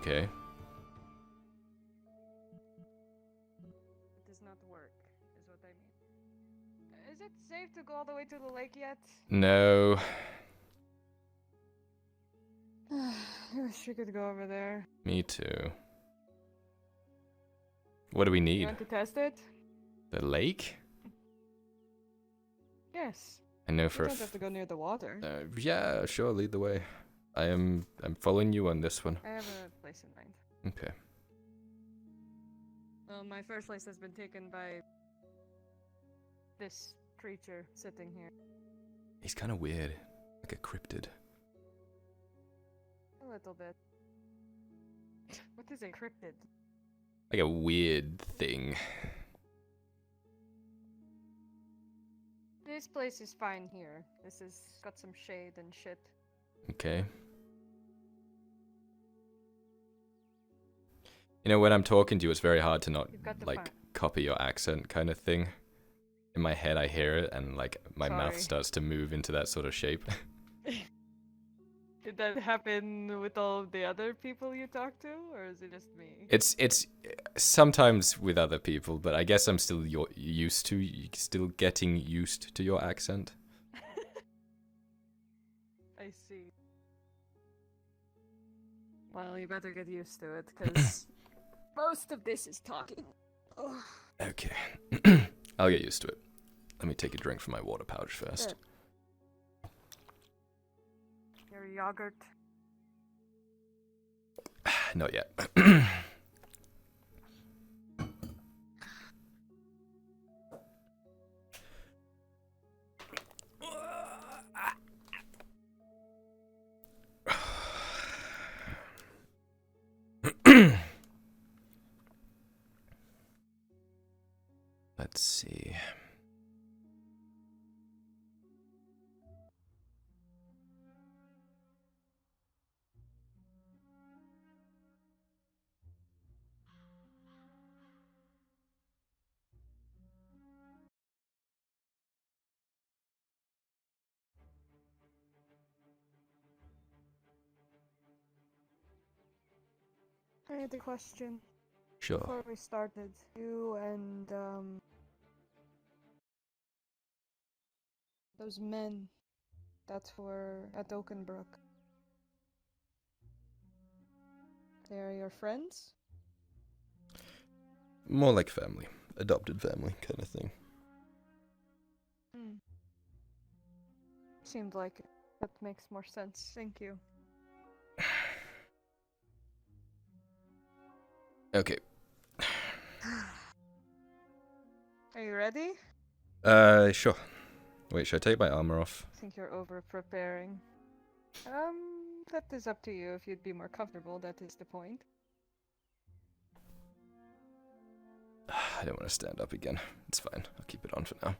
Okay. It does not work, is what I mean. Is it safe to go all the way to the lake yet? No. I wish we could go over there. Me too. What do we You need? want to test it? The lake? Yes. I know You for don't have to go near the water. yeah, sure, lead the way. I'm following you on this one. I have a place in mind. Okay. Well, my first place has been taken by this creature sitting here. He's kind of weird, like a cryptid. A little bit. What is a cryptid? Like a weird thing. This place is fine here. This has got some shade and shit. Okay. You know, when I'm talking to you, it's very hard to not, You've got the like, fun. copy your accent kind of thing. In my head, I hear it, and, like, my mouth Sorry. starts to move into that sort of shape. Did that happen with all of the other people you talk to, or is it just me? It's sometimes with other people, but I guess I'm still still getting used to your accent. I see. Well, you better get used to it, because most of this is talking. Oh. Okay. I'll get used to it. Let me take a drink from my water pouch first. Your yogurt. Not yet. Let's see. I had a question. Sure. Before we started, you and, those men that were at Oakenbrook. They are your friends? More like family. Adopted family kind of thing. Hmm. Seemed like it. That makes more sense. Thank you. Okay. Are you ready? Sure. Wait, should I take my armor off? I think you're over preparing. That is up to you. If you'd be more comfortable, that is the point. I don't want to stand up again. It's fine. I'll keep it on for now.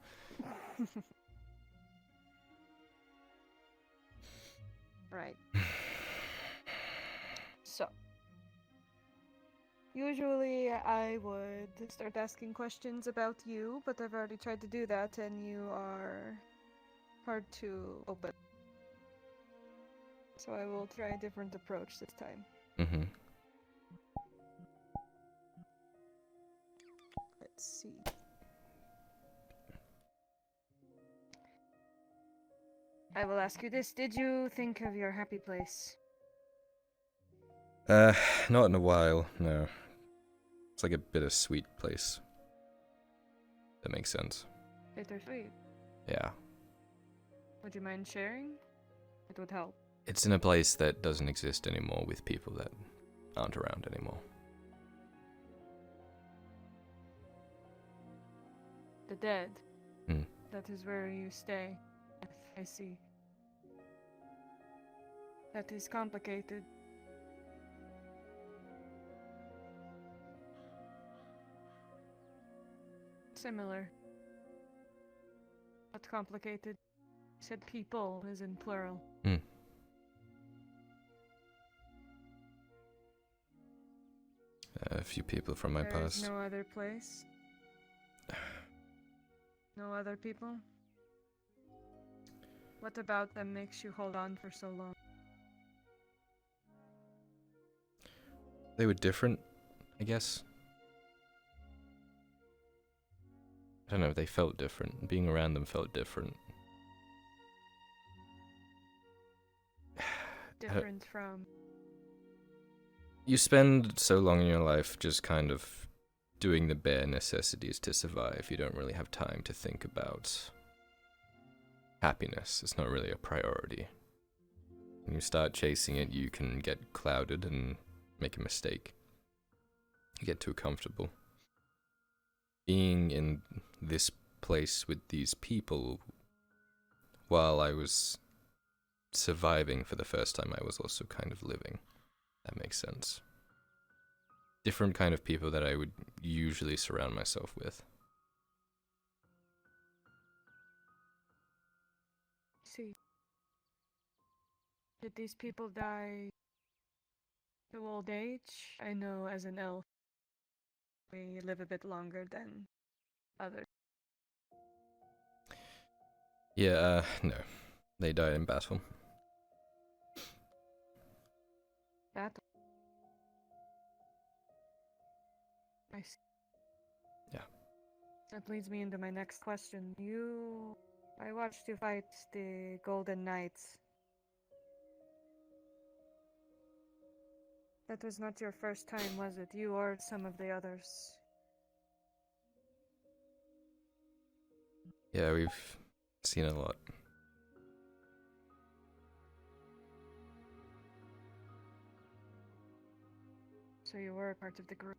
Right. So. Usually I would start asking questions about you, but I've already tried to do that and you are hard to open. So I will try a different approach this time. Mm-hmm. Let's see. I will ask you this. Did you think of your happy place? Not in a while, no. It's like a bittersweet place. That makes sense. Bittersweet. Yeah. Would you mind sharing? It would help. It's in a place that doesn't exist anymore with people that aren't around anymore. The dead. Hmm. That is where you stay. I see. That is complicated. Similar. But complicated. You said people is in plural. Hmm. A few people from my There is past. no other place? No other people? What about them makes you hold on for so long? They were different, I guess. I don't know, they felt different. Being around them felt different. Different from... You spend so long in your life just kind of doing the bare necessities to survive. You don't really have time to think about happiness. It's not really a priority. When you start chasing it, you can get clouded and make a mistake. You get too comfortable. Being in this place with these people, while I was surviving for the first time, I was also kind of living. That makes sense. Different kind of people that I would usually surround myself with. See. Did these people die to old age? I know as an elf, we live a bit longer than others. Yeah, no. They died in battle. That I see. Yeah. That leads me into my next question. I watched you fight the Golden Knights. That was not your first time, was it? You or some of the others? Yeah, we've seen a lot. So you were a part of the group.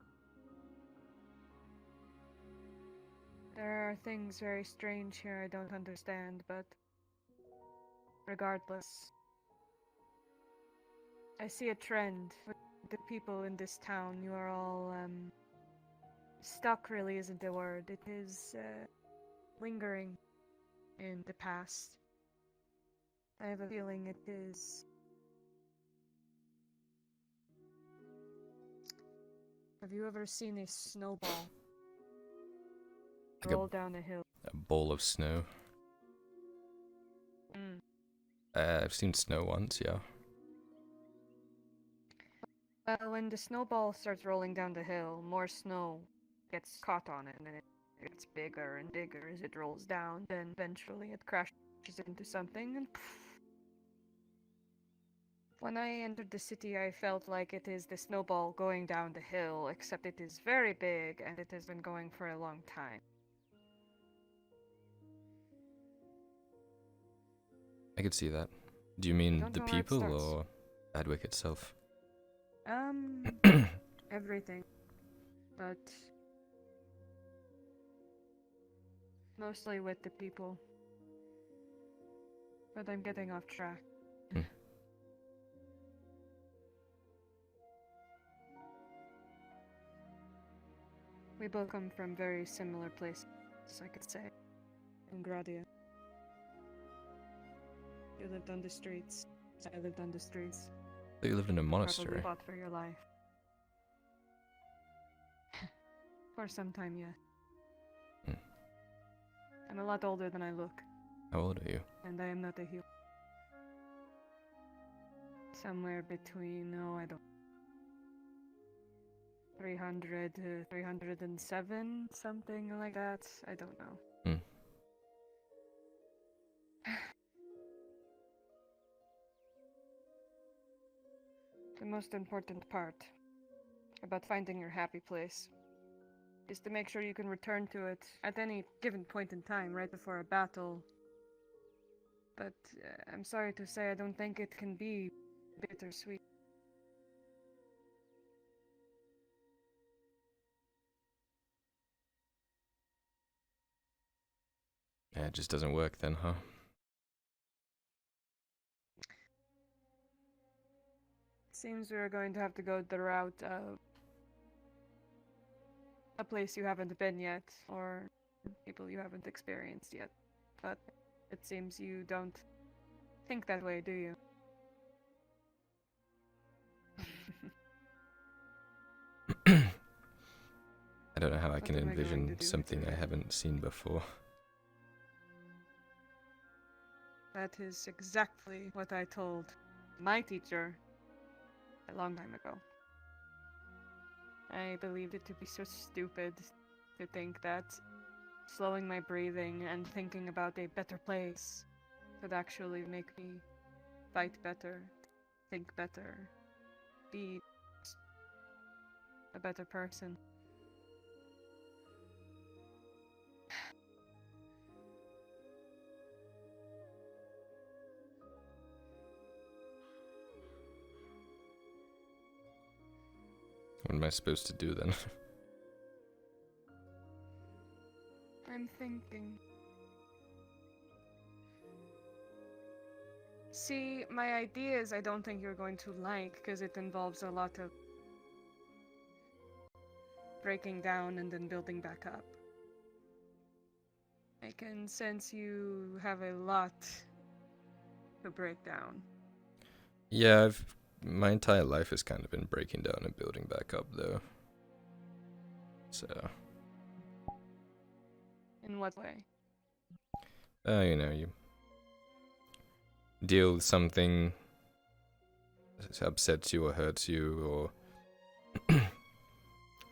There are things very strange here I don't understand, but regardless, I see a trend with the people in this town. You are all, stuck really isn't the word. It is, lingering in the past. I have a feeling it is... Have you ever seen a snowball Like roll down a hill? a bowl of snow. Mm. I've seen snow once, yeah. Well, when the snowball starts rolling down the hill, more snow gets caught on it, and then it gets bigger and bigger as it rolls down. Then eventually it crashes into something, and poof. When I entered the city, I felt like it is the snowball going down the hill, except it is very big, and it has been going for a long time. I could see that. Do you mean Don't the know how it people starts. or Adwick itself? Everything. But mostly with the people. But I'm getting off track. Hmm. We both come from very similar places, I could say. In Gradia. You lived on the streets. I lived on the streets. They lived in a Probably monastery. fought for your life. For some time, yeah. Hmm. I'm a lot older than I look, How old are you? and I am not a healer. Somewhere between, 300 to 307, something like that. I don't know. Hmm. The most important part about finding your happy place is to make sure you can return to it at any given point in time, right before a battle. But I'm sorry to say, I don't think it can be bittersweet. Yeah, it just doesn't work then, huh? Seems we're going to have to go the route of a place you haven't been yet, or people you haven't experienced yet. But it seems you don't think that way, do you? I don't know how I What can am I going to envision do with something your I head? haven't seen before. That is exactly what I told my teacher a long time ago. I believed it to be so stupid to think that slowing my breathing and thinking about a better place could actually make me fight better, think better, be a better person. What am I supposed to do then? I'm thinking. See, my ideas I don't think you're going to like, because it involves a lot of breaking down and then building back up. I can sense you have a lot to break down. Yeah, my entire life has kind of been breaking down and building back up, though. So, In what way? you deal with something that upsets you or hurts you, or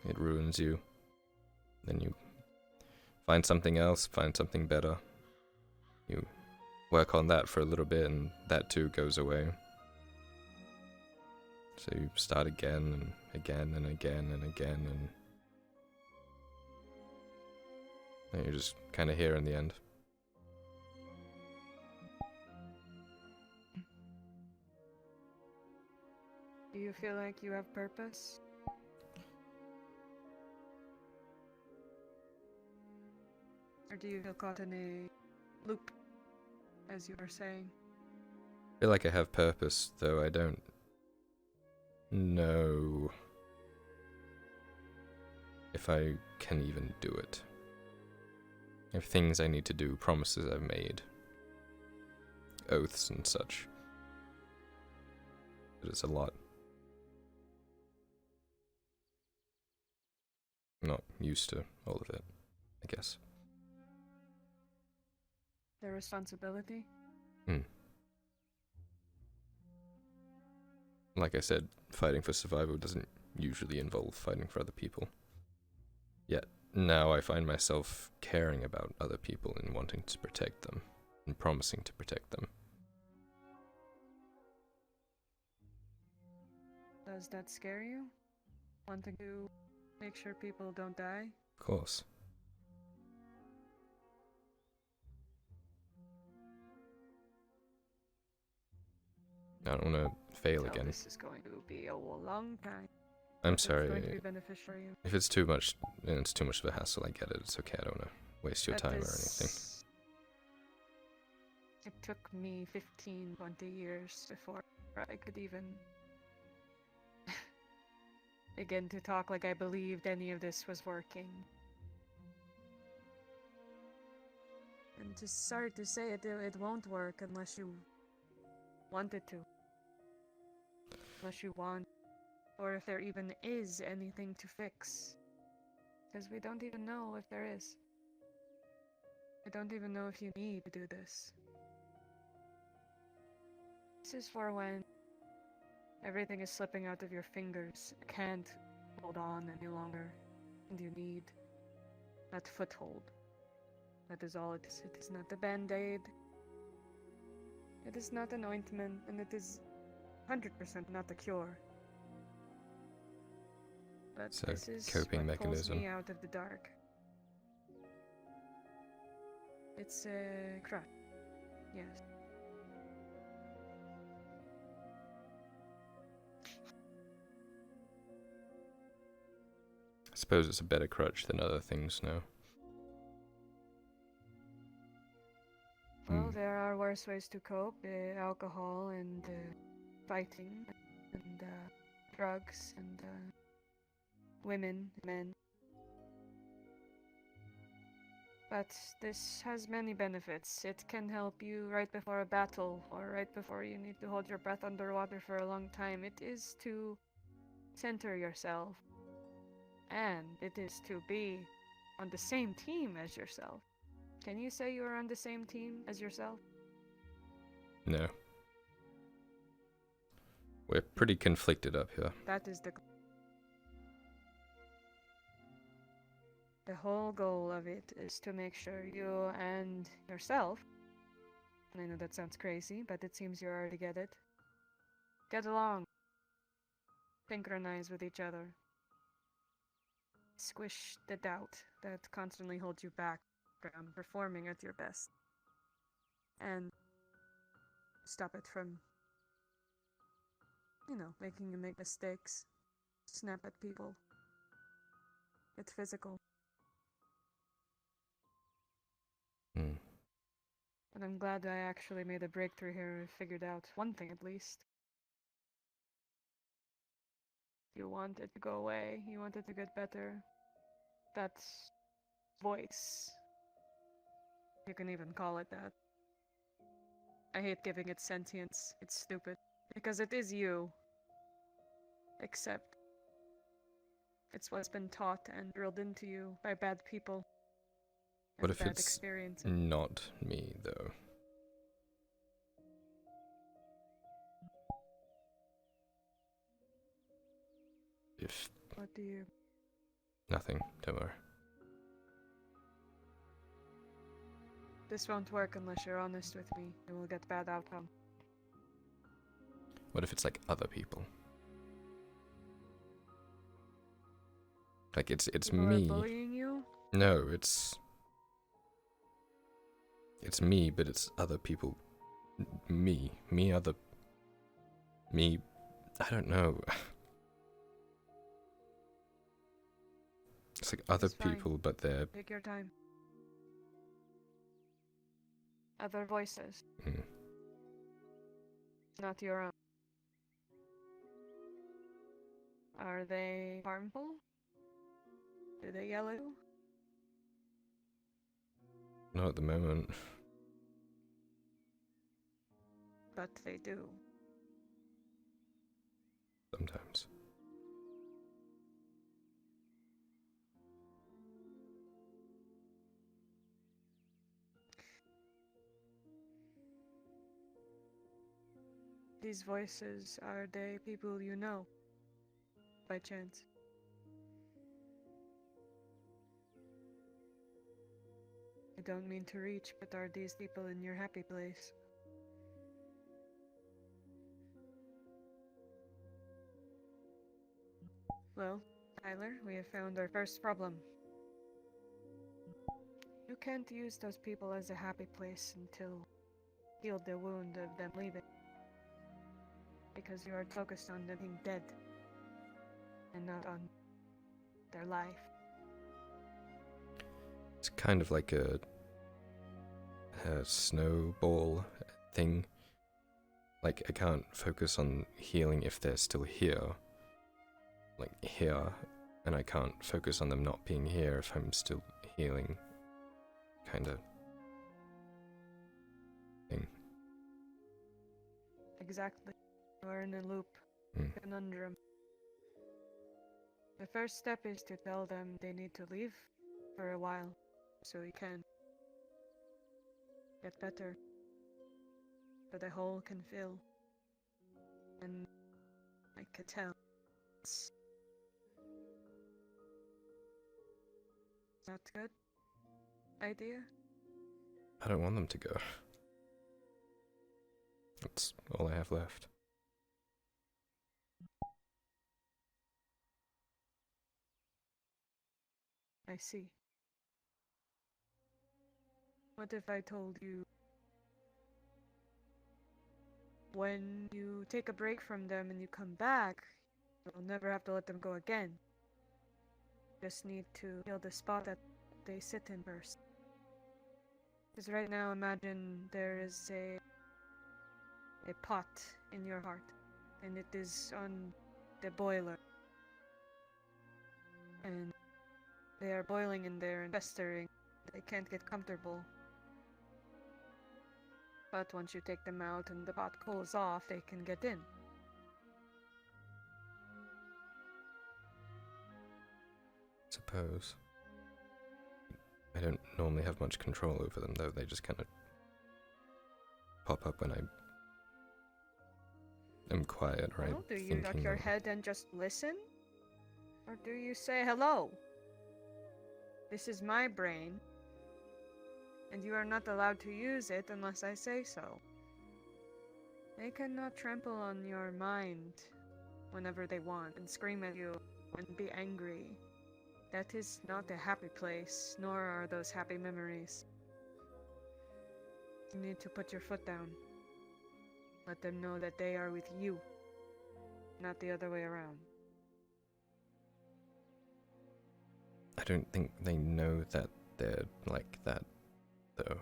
it ruins you. Then you find something else, find something better. You work on that for a little bit, and that too goes away. So you start again and again and again and again, and then you're just kind of here in the end. Do you feel like you have purpose? Or do you feel caught in a loop, as you were saying? I feel like I have purpose, though I don't know if I can even do it. I have things I need to do, promises I've made, oaths and such. But it's a lot. I'm not used to all of it, I guess. The responsibility? Like I said, fighting for survival doesn't usually involve fighting for other people. Yet, now I find myself caring about other people and wanting to protect them, and promising to protect them. Does that scare you? Wanting to make sure people don't die? Of course. I don't want to fail again. This is going to be a long time. I'm It's sorry. going to be beneficial for you. If it's too much, and it's too much of a hassle, I get it. It's okay. I don't want to waste your time or anything. It took me 15, 20 years before I could even begin to talk like I believed any of this was working. And just sorry to say it won't work unless you want it to. Unless you want, or if there even is anything to fix. Because we don't even know if there is. I don't even know if you need to do this. This is for when everything is slipping out of your fingers, can't hold on any longer, and you need that foothold. That is all it is. It is not a band-aid. It is not an ointment, and it is 100% not a cure. But It's a this is coping what pulls mechanism. me out of the dark. It's a crutch. Yes. I suppose it's a better crutch than other things now. Well, there are worse ways to cope. Alcohol and fighting and drugs and women, men. But this has many benefits. It can help you right before a battle or right before you need to hold your breath underwater for a long time. It is to center yourself. And it is to be on the same team as yourself. Can you say you are on the same team as yourself? No. We're pretty conflicted up here. That is the... The whole goal of it is to make sure you and yourself, and I know that sounds crazy, but it seems you already get it, get along, synchronize with each other, squish the doubt that constantly holds you back from performing at your best, and stop it from, making you make mistakes, snap at people, get physical. Hmm. And I'm glad I actually made a breakthrough here and figured out one thing at least. You want it to go away, you want it to get better. That's voice. You can even call it that. I hate giving it sentience. It's stupid. Because it is you. Except it's what's been taught and drilled into you by bad people. What And if bad it's experiences. not me, though? If What do you... nothing, don't worry. This won't work unless you're honest with me. It will get bad outcome. What if it's like other people? Like it's People me. are bullying you? No, it's me, but it's other people. Me, other. Me, I don't know. It's like other It's fine. people, but they're. Take your time. Other voices. Mm, Not your own. Are they harmful? Do they yell at you? not at the moment. But they do. Sometimes. These voices, are they people you know? By chance? I don't mean to reach, but are these people in your happy place? Well, Tyler, we have found our first problem. You can't use those people as a happy place until healed the wound of them leaving. Because you are focused on them being dead, and not on their life. It's kind of like a snowball thing. Like, I can't focus on healing if they're still here. Like, here. And I can't focus on them not being here if I'm still healing. Kinda. Thing. Exactly. You are in a loop. Mm. Conundrum. The first step is to tell them they need to leave for a while, so you can get better, so the hole can fill. And I could tell it's not good idea. I don't want them to go. That's all I have left. I see. What if I told you when you take a break from them and you come back, you'll never have to let them go again. Just need to heal the spot that they sit in first. Because right now, imagine there is a pot in your heart, and it is on the boiler. And they are boiling in there and festering. They can't get comfortable. But once you take them out and the pot cools off, they can get in. Suppose. I don't normally have much control over them, though. They just kind of pop up when I am quiet, right? Well, do you duck your head and just listen? Or do you say hello? This is my brain, and you are not allowed to use it unless I say so. They cannot trample on your mind whenever they want and scream at you and be angry. That is not a happy place, nor are those happy memories. You need to put your foot down. Let them know that they are with you, not the other way around. I don't think they know that they're like that, though.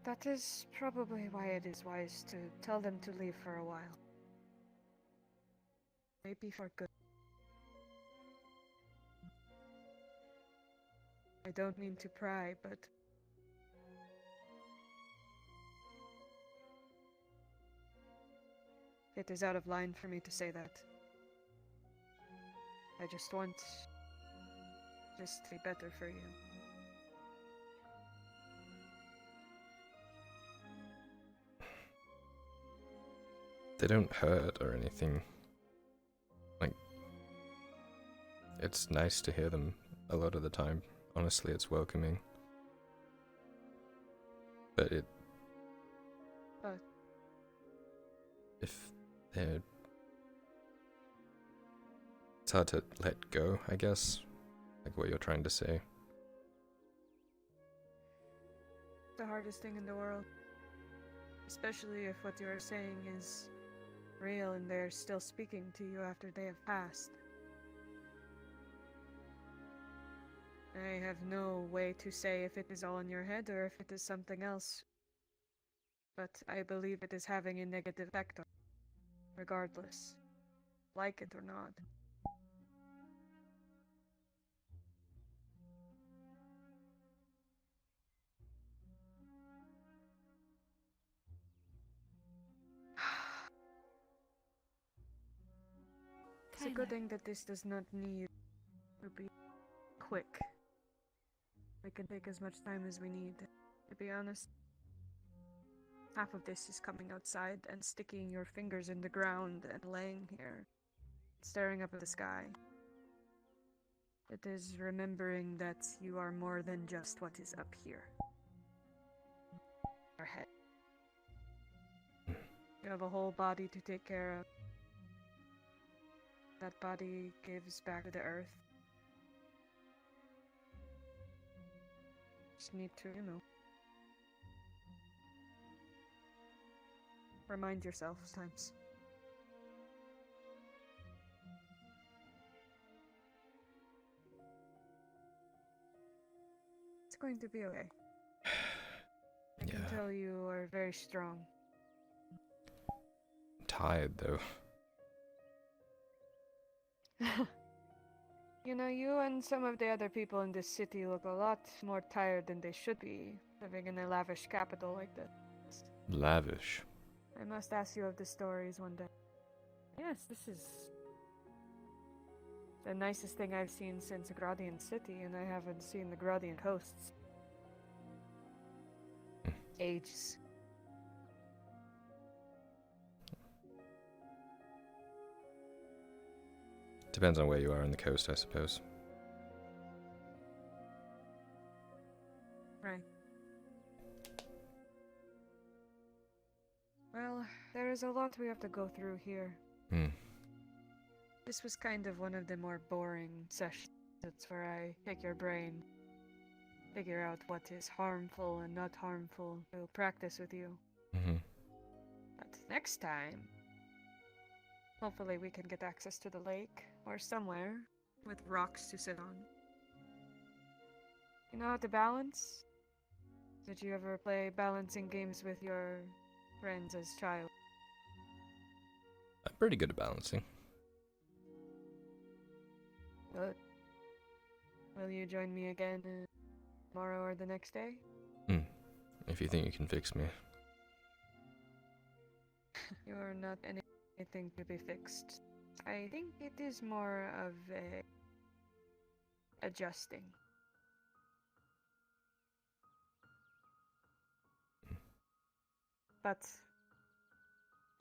That is probably why it is wise to tell them to leave for a while. Maybe for good. I don't mean to pry, but it is out of line for me to say that. I just want this to be better for you. They don't hurt or anything. Like, it's nice to hear them a lot of the time. Honestly, it's welcoming. But if they're... It's hard to let go, I guess. Like what you're trying to say. The hardest thing in the world. Especially if what you are saying is real and they're still speaking to you after they have passed. I have no way to say if it is all in your head or if it is something else. But I believe it is having a negative effect on you, regardless. Like it or not. It's a good Kyler. thing that this does not need to be quick. We can take as much time as we need. To be honest, half of this is coming outside and sticking your fingers in the ground and laying here, staring up at the sky. It is remembering that you are more than just what is up here. Your head. You have a whole body to take care of. That body gives back to the earth. Just need to, remind yourself sometimes. It's going to be okay. I can tell you are very strong. I'm tired, though. You and some of the other people in this city look a lot more tired than they should be, living in a lavish capital like this. Lavish. I must ask you of the stories one day. Yes, this is the nicest thing I've seen since Gradian City, and I haven't seen the Gradian coasts. Ages. Depends on where you are on the coast, I suppose. Right. Well, there is a lot we have to go through here. This was kind of one of the more boring sessions. That's where I take your brain, figure out what is harmful and not harmful, to practice with you. But next time, hopefully we can get access to the lake, or somewhere, with rocks to sit on. You know how to balance? Did you ever play balancing games with your friends as child? I'm pretty good at balancing. Good. Will you join me again tomorrow or the next day? If you think you can fix me. You are not anything to be fixed. I think it is more of a adjusting. But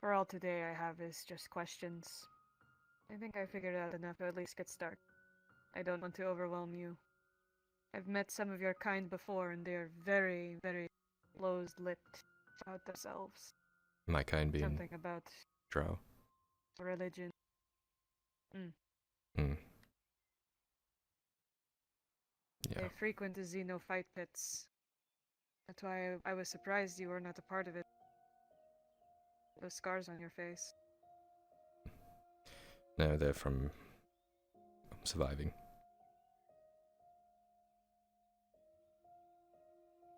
for all today I have is just questions. I think I figured out enough to at least get started. I don't want to overwhelm you. I've met some of your kind before, and they are very, very closed-lipped about themselves. My kind being Something about Drow. religion. Hmm. Yeah. They frequent the xenophyte pits. That's why I was surprised you were not a part of it. Those scars on your face. No, they're from surviving.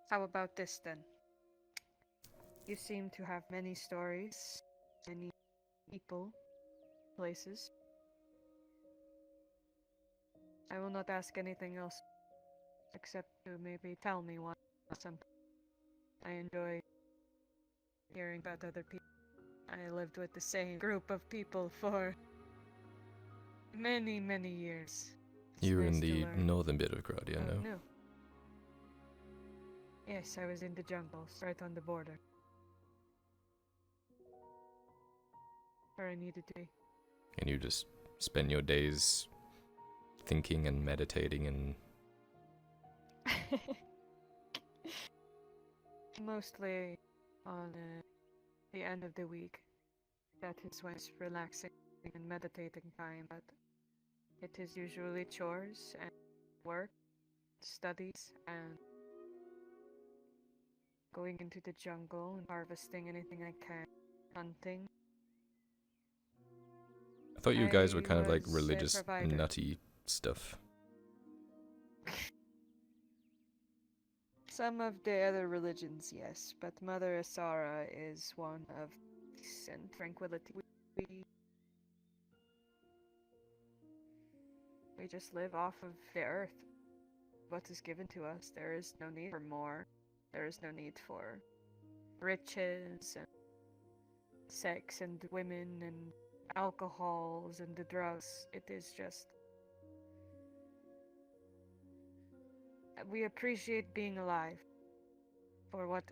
How about this then? You seem to have many stories, many people, places. I will not ask anything else except to maybe tell me one or something. I enjoy hearing about other people. I lived with the same group of people for many, many years. It's You were in nice to the learn. northern bit of Gradia, Oh, no? no. Yes, I was in the jungles, right on the border. Where I needed to be. And you just spend your days thinking and meditating and... Mostly on the end of the week. That is when it's relaxing and meditating time, but it is usually chores and work, studies, and going into the jungle and harvesting anything I can, hunting. I thought you guys were I kind of like was a religious, provider. nutty stuff. Some of the other religions, yes, but Mother Asara is one of peace and tranquility. We just live off of the earth. What is given to us, there is no need for more. There is no need for riches and sex and women and alcohols and the drugs. It is just... we appreciate being alive for what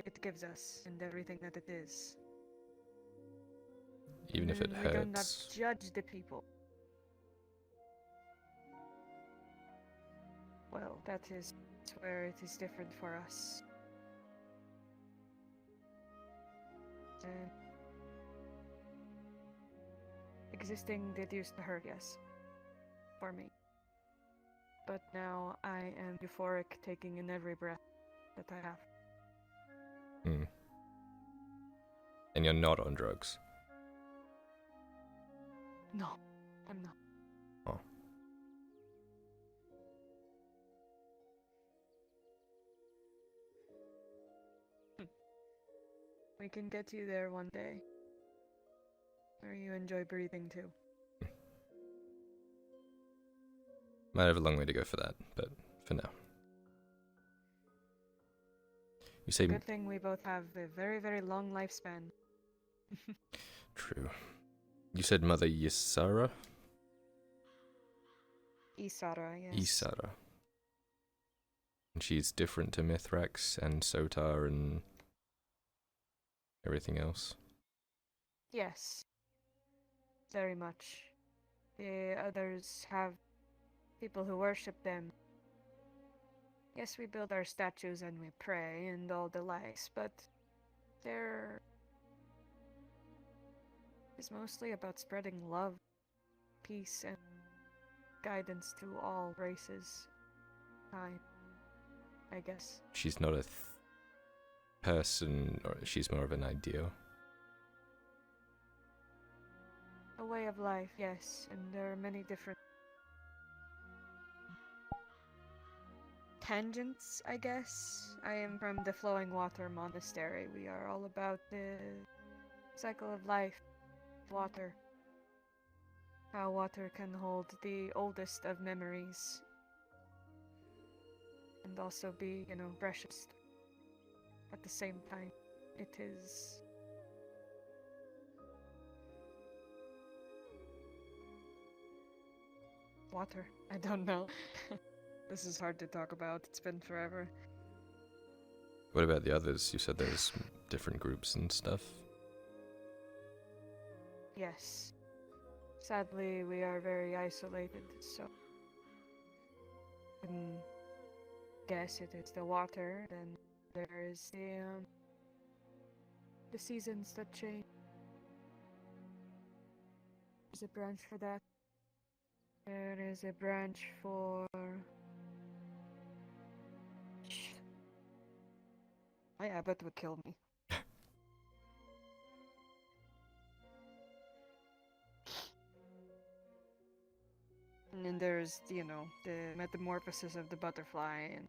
it gives us and everything that it is. Even if it We do not hurts. judge the people. Well, that is where it is different for us. Existing did used to hurt, yes, for me. But now I am euphoric, taking in every breath that I have. Hmm. And you're not on drugs. No, I'm not. Oh. We can get you there one day. Where you enjoy breathing too. Might have a long way to go for that, but for now. You say... Good thing we both have a very, very long lifespan. True. You said Mother Ysara? Isara, yes. Ysara. And she's different to Mithrax and Sotar and everything else. Yes. Very much. The others have people who worship them. Yes, we build our statues and we pray and all the likes, but they're... it's mostly about spreading love, peace, and guidance to all races. Time, I guess. She's not a person, or she's more of an ideal. A way of life, yes, and there are many different tangents, I guess. I am from the Flowing Water Monastery. We are all about the cycle of life, water. How water can hold the oldest of memories. And also be, precious. At the same time, it is... water. I don't know. This is hard to talk about. It's been forever. What about the others? You said there's different groups and stuff. Yes. Sadly, we are very isolated, so can guess it is the water. Then there is the seasons that change. There's a branch for that. There is a branch for... My abbot would kill me. And then there's, you know, the metamorphosis of the butterfly, and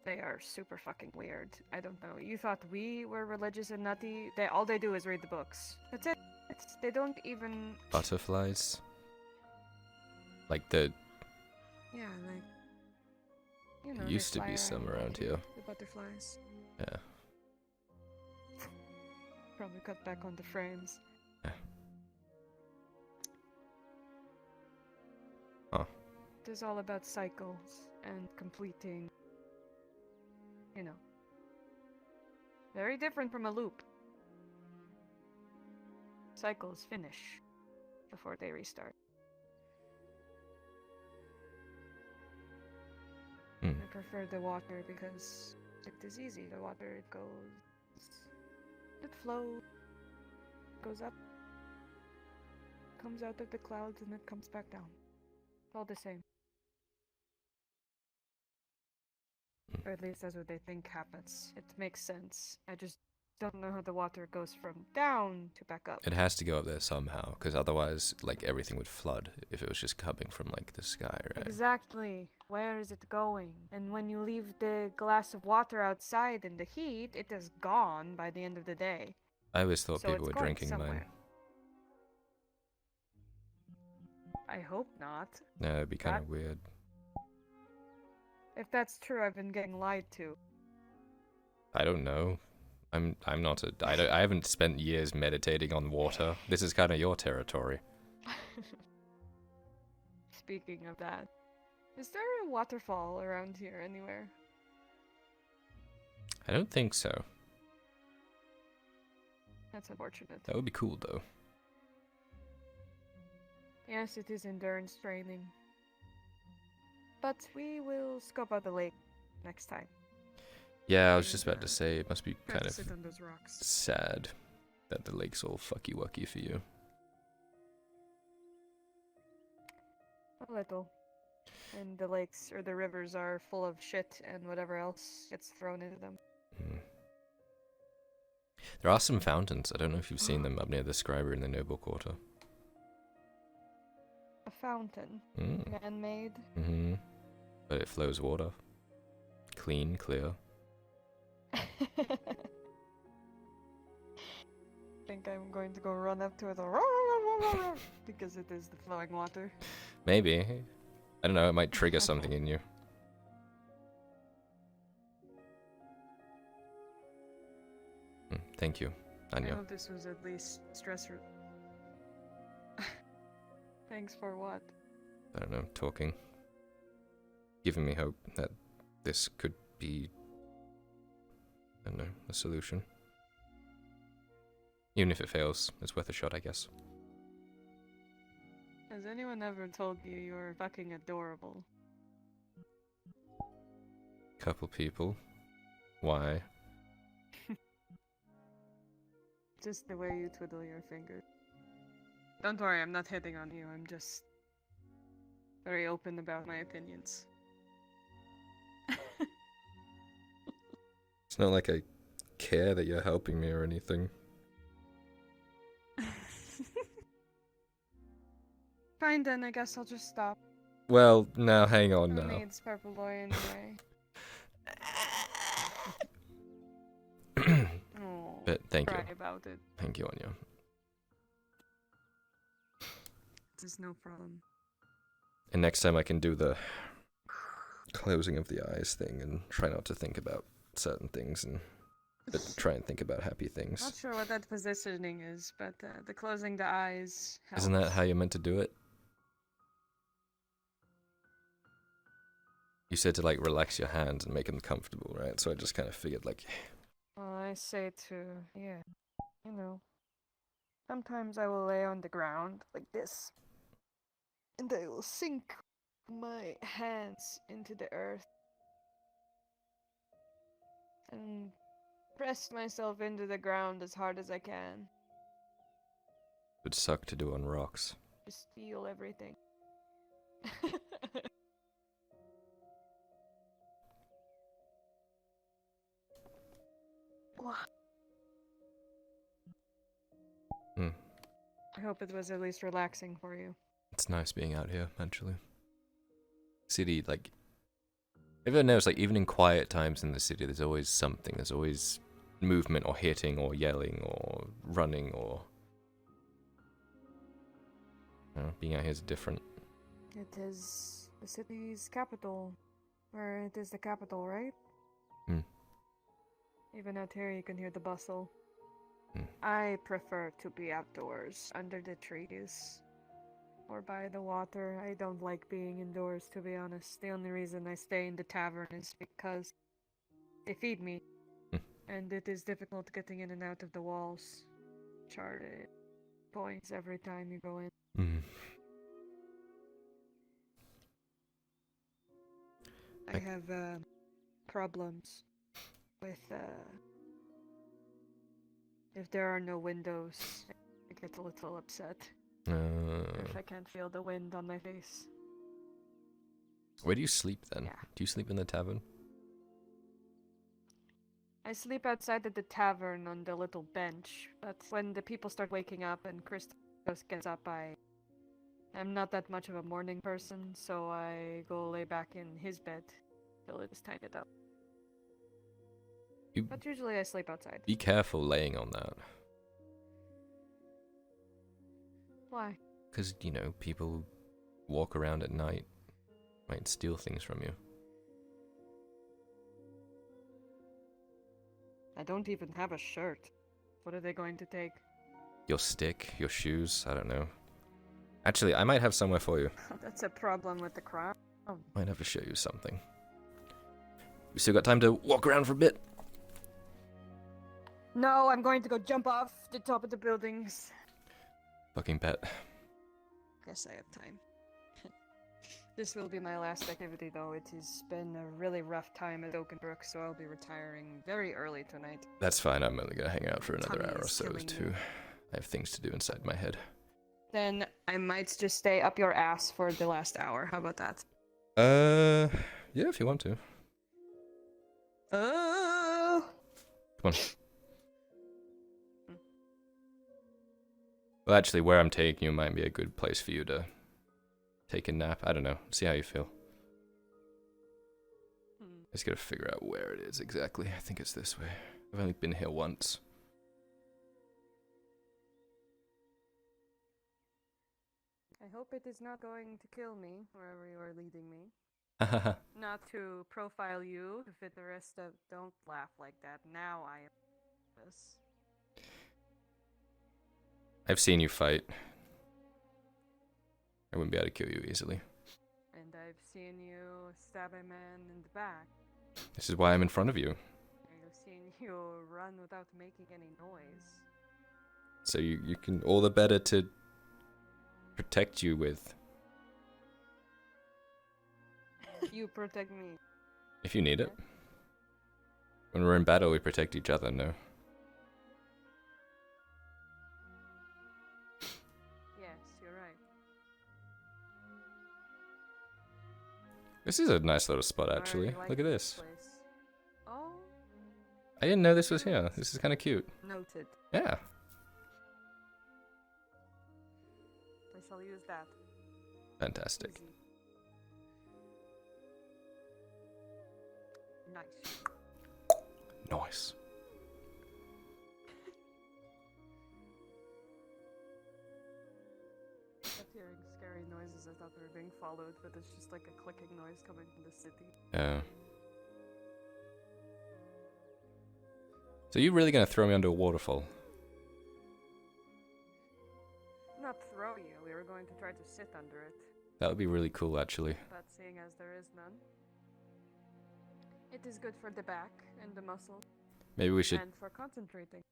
they are super fucking weird. I don't know. You thought we were religious and nutty? All they do is read the books. That's it. They don't even... Butterflies? Like the... Yeah, like... You know, There they used to fly be some around here. The butterflies. Yeah. Probably cut back on the frames. Yeah. Huh. It is all about cycles and completing, you know. Very different from a loop. Cycles finish before they restart. I prefer the water because it is easy. The water, it goes... It flows, goes up, comes out of the clouds, and it comes back down. It's all the same. Or at least that's what they think happens. It makes sense. I just don't know how the water goes from down to back up. It has to go up there somehow, because otherwise, like, everything would flood if it was just coming from, like, the sky, right? Exactly. Where is it going? And when you leave the glass of water outside in the heat, it is gone by the end of the day. I always thought So people it's were going drinking somewhere. mine. I hope not. No, it'd be kind of weird. If that's true, I've been getting lied to. I don't know. I'm not a... I haven't spent years meditating on water. This is kind of your territory. Speaking of that, is there a waterfall around here anywhere? I don't think so. That's unfortunate. That would be cool, though. Yes, it is endurance training. But we will scope out the lake next time. Yeah, I was just about to say, it must be kind of sit on those rocks. sad that the lake's all fucky-wucky for you. A little. And the lakes, or the rivers, are full of shit and whatever else gets thrown into them. There are some fountains. I don't know if you've seen them up near the Scriber in the Noble Quarter. A fountain. Man-made. But it flows water. Clean, clear. I think I'm going to go run up to it because it is the flowing water. Maybe. I don't know, it might trigger something in you. Thank you, Anya. I hope this was at least stress-free. Thanks for what? I don't know, talking. Giving me hope that this could be, I don't know, a solution. Even if it fails, it's worth a shot, I guess. Has anyone ever told you you're fucking adorable? Couple people. Why? Just the way you twiddle your fingers. Don't worry, I'm not hitting on you, I'm just very open about my opinions. It's not like I care that you're helping me or anything. Fine then, I guess I'll just stop. Well, now hang on Who now. needs Purple Boy anyway? Oh, But thank you. cry about it. Thank you, Anya. There's no problem. And next time I can do the closing of the eyes thing and try not to think about certain things and but try and think about happy things. Not sure what that positioning is, but the closing the eyes helps. Isn't that how you're meant to do it? You said to like relax your hands and make them comfortable, right? So I just kind of figured like... Well, I say to, yeah, you know, sometimes I will lay on the ground like this, and I will sink my hands into the earth and press myself into the ground as hard as I can. Would suck to do on rocks. Just feel everything. Hmm. I hope it was at least relaxing for you. It's nice being out here, actually. City, like, everyone knows, like, even in quiet times in the city, there's always something. There's always movement or hitting or yelling or running or... being out here is different. It is the city's capital. Or it is the capital, right? Hmm. Even out here you can hear the bustle. Hmm. I prefer to be outdoors, under the trees. Or by the water. I don't like being indoors, to be honest. The only reason I stay in the tavern is because they feed me. And it is difficult getting in and out of the walls. Charted points every time you go in. I have problems with if there are no windows. I get a little upset if I can't feel the wind on my face. Where do you sleep then? Yeah. Do you sleep in the tavern? I sleep outside of the tavern on the little bench, but when the people start waking up and Christos gets up, I'm not that much of a morning person, so I go lay back in his bed till it is tidied up. But usually I sleep outside. Be careful laying on that. Why? Because, you know, people walk around at night, might steal things from you. I don't even have a shirt. What are they going to take? Your stick, your shoes, I don't know. Actually, I might have somewhere for you. That's a problem with the crowd. Oh. Might have to show you something. We still got time to walk around for a bit. No, I'm going to go jump off the top of the buildings. Fucking pet. Guess I have time. This will be my last activity, though. It has been a really rough time at Oakenbrook, so I'll be retiring very early tonight. That's fine, I'm only gonna hang out for another Tummy hour or is so killing too. me. I have things to do inside my head. Then I might just stay up your ass for the last hour. How about that? Yeah, if you want to. Oh! Come on. Well, actually, where I'm taking you might be a good place for you to take a nap. I don't know. See how you feel. I just gotta figure out where it is exactly. I think it's this way. I've only been here once. I hope it is not going to kill me, wherever you are leading me. Not to profile you, to fit the rest of... Don't laugh like that. Now I am this. I've seen you fight. I wouldn't be able to kill you easily. And I've seen you stab a man in the back. This is why I'm in front of you. I've seen you run without making any noise. So you can all the better to protect you with. You protect me. If you need it. When we're in battle, we protect each other, no? Yes, you're right. This is a nice little spot, I actually. already like Look at this. place. Oh, I didn't know this was here. This is kind of cute. noted. Yeah. I shall use that. Fantastic. Easy. Nice. Nice. I kept hearing scary noises. I thought we were being followed, but it's just like a clicking noise coming from the city. Yeah. So you really gonna throw me under a waterfall? Not throw you. We were going to try to sit under it, That would be really cool, actually. but seeing as there is none, it is good for the back and the muscles, Maybe we should and for concentrating.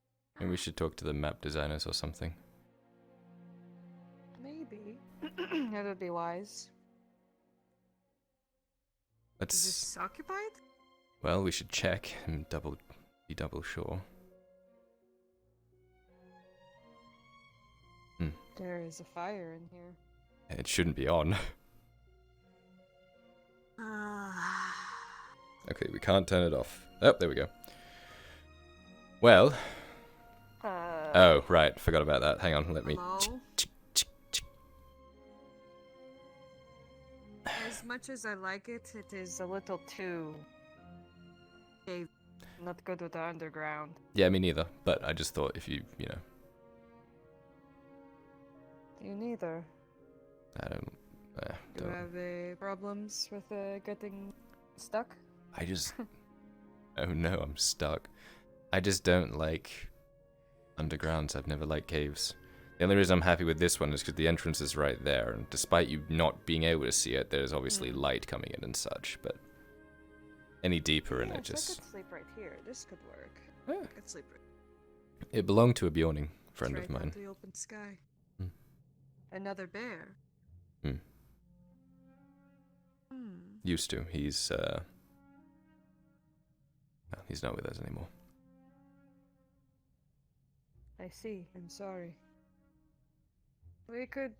talk to the map designers or something. Maybe. That would be wise. Is this occupied? Well, we should check and be double sure. There is a fire in here. It shouldn't be on. Okay, we can't turn it off. Oh, there we go. Well. Oh, right. Forgot about that. Hang on, let me. Hello? As much as I like it, it is a little too... not good with the underground. Yeah, me neither. But I just thought if you know. You neither. I don't. Do you have problems with getting stuck? I just. Oh no, I'm stuck. I just don't like undergrounds. I've never liked caves. The only reason I'm happy with this one is because the entrance is right there, and despite you not being able to see it, there's obviously light coming in and such, but any deeper in it just... I could sleep right here. This could work. Yeah. I could sleep right It belonged to a Bjorning friend right of mine. the open sky. Hmm. Another bear. Used to. He's not with us anymore. I see. I'm sorry. We could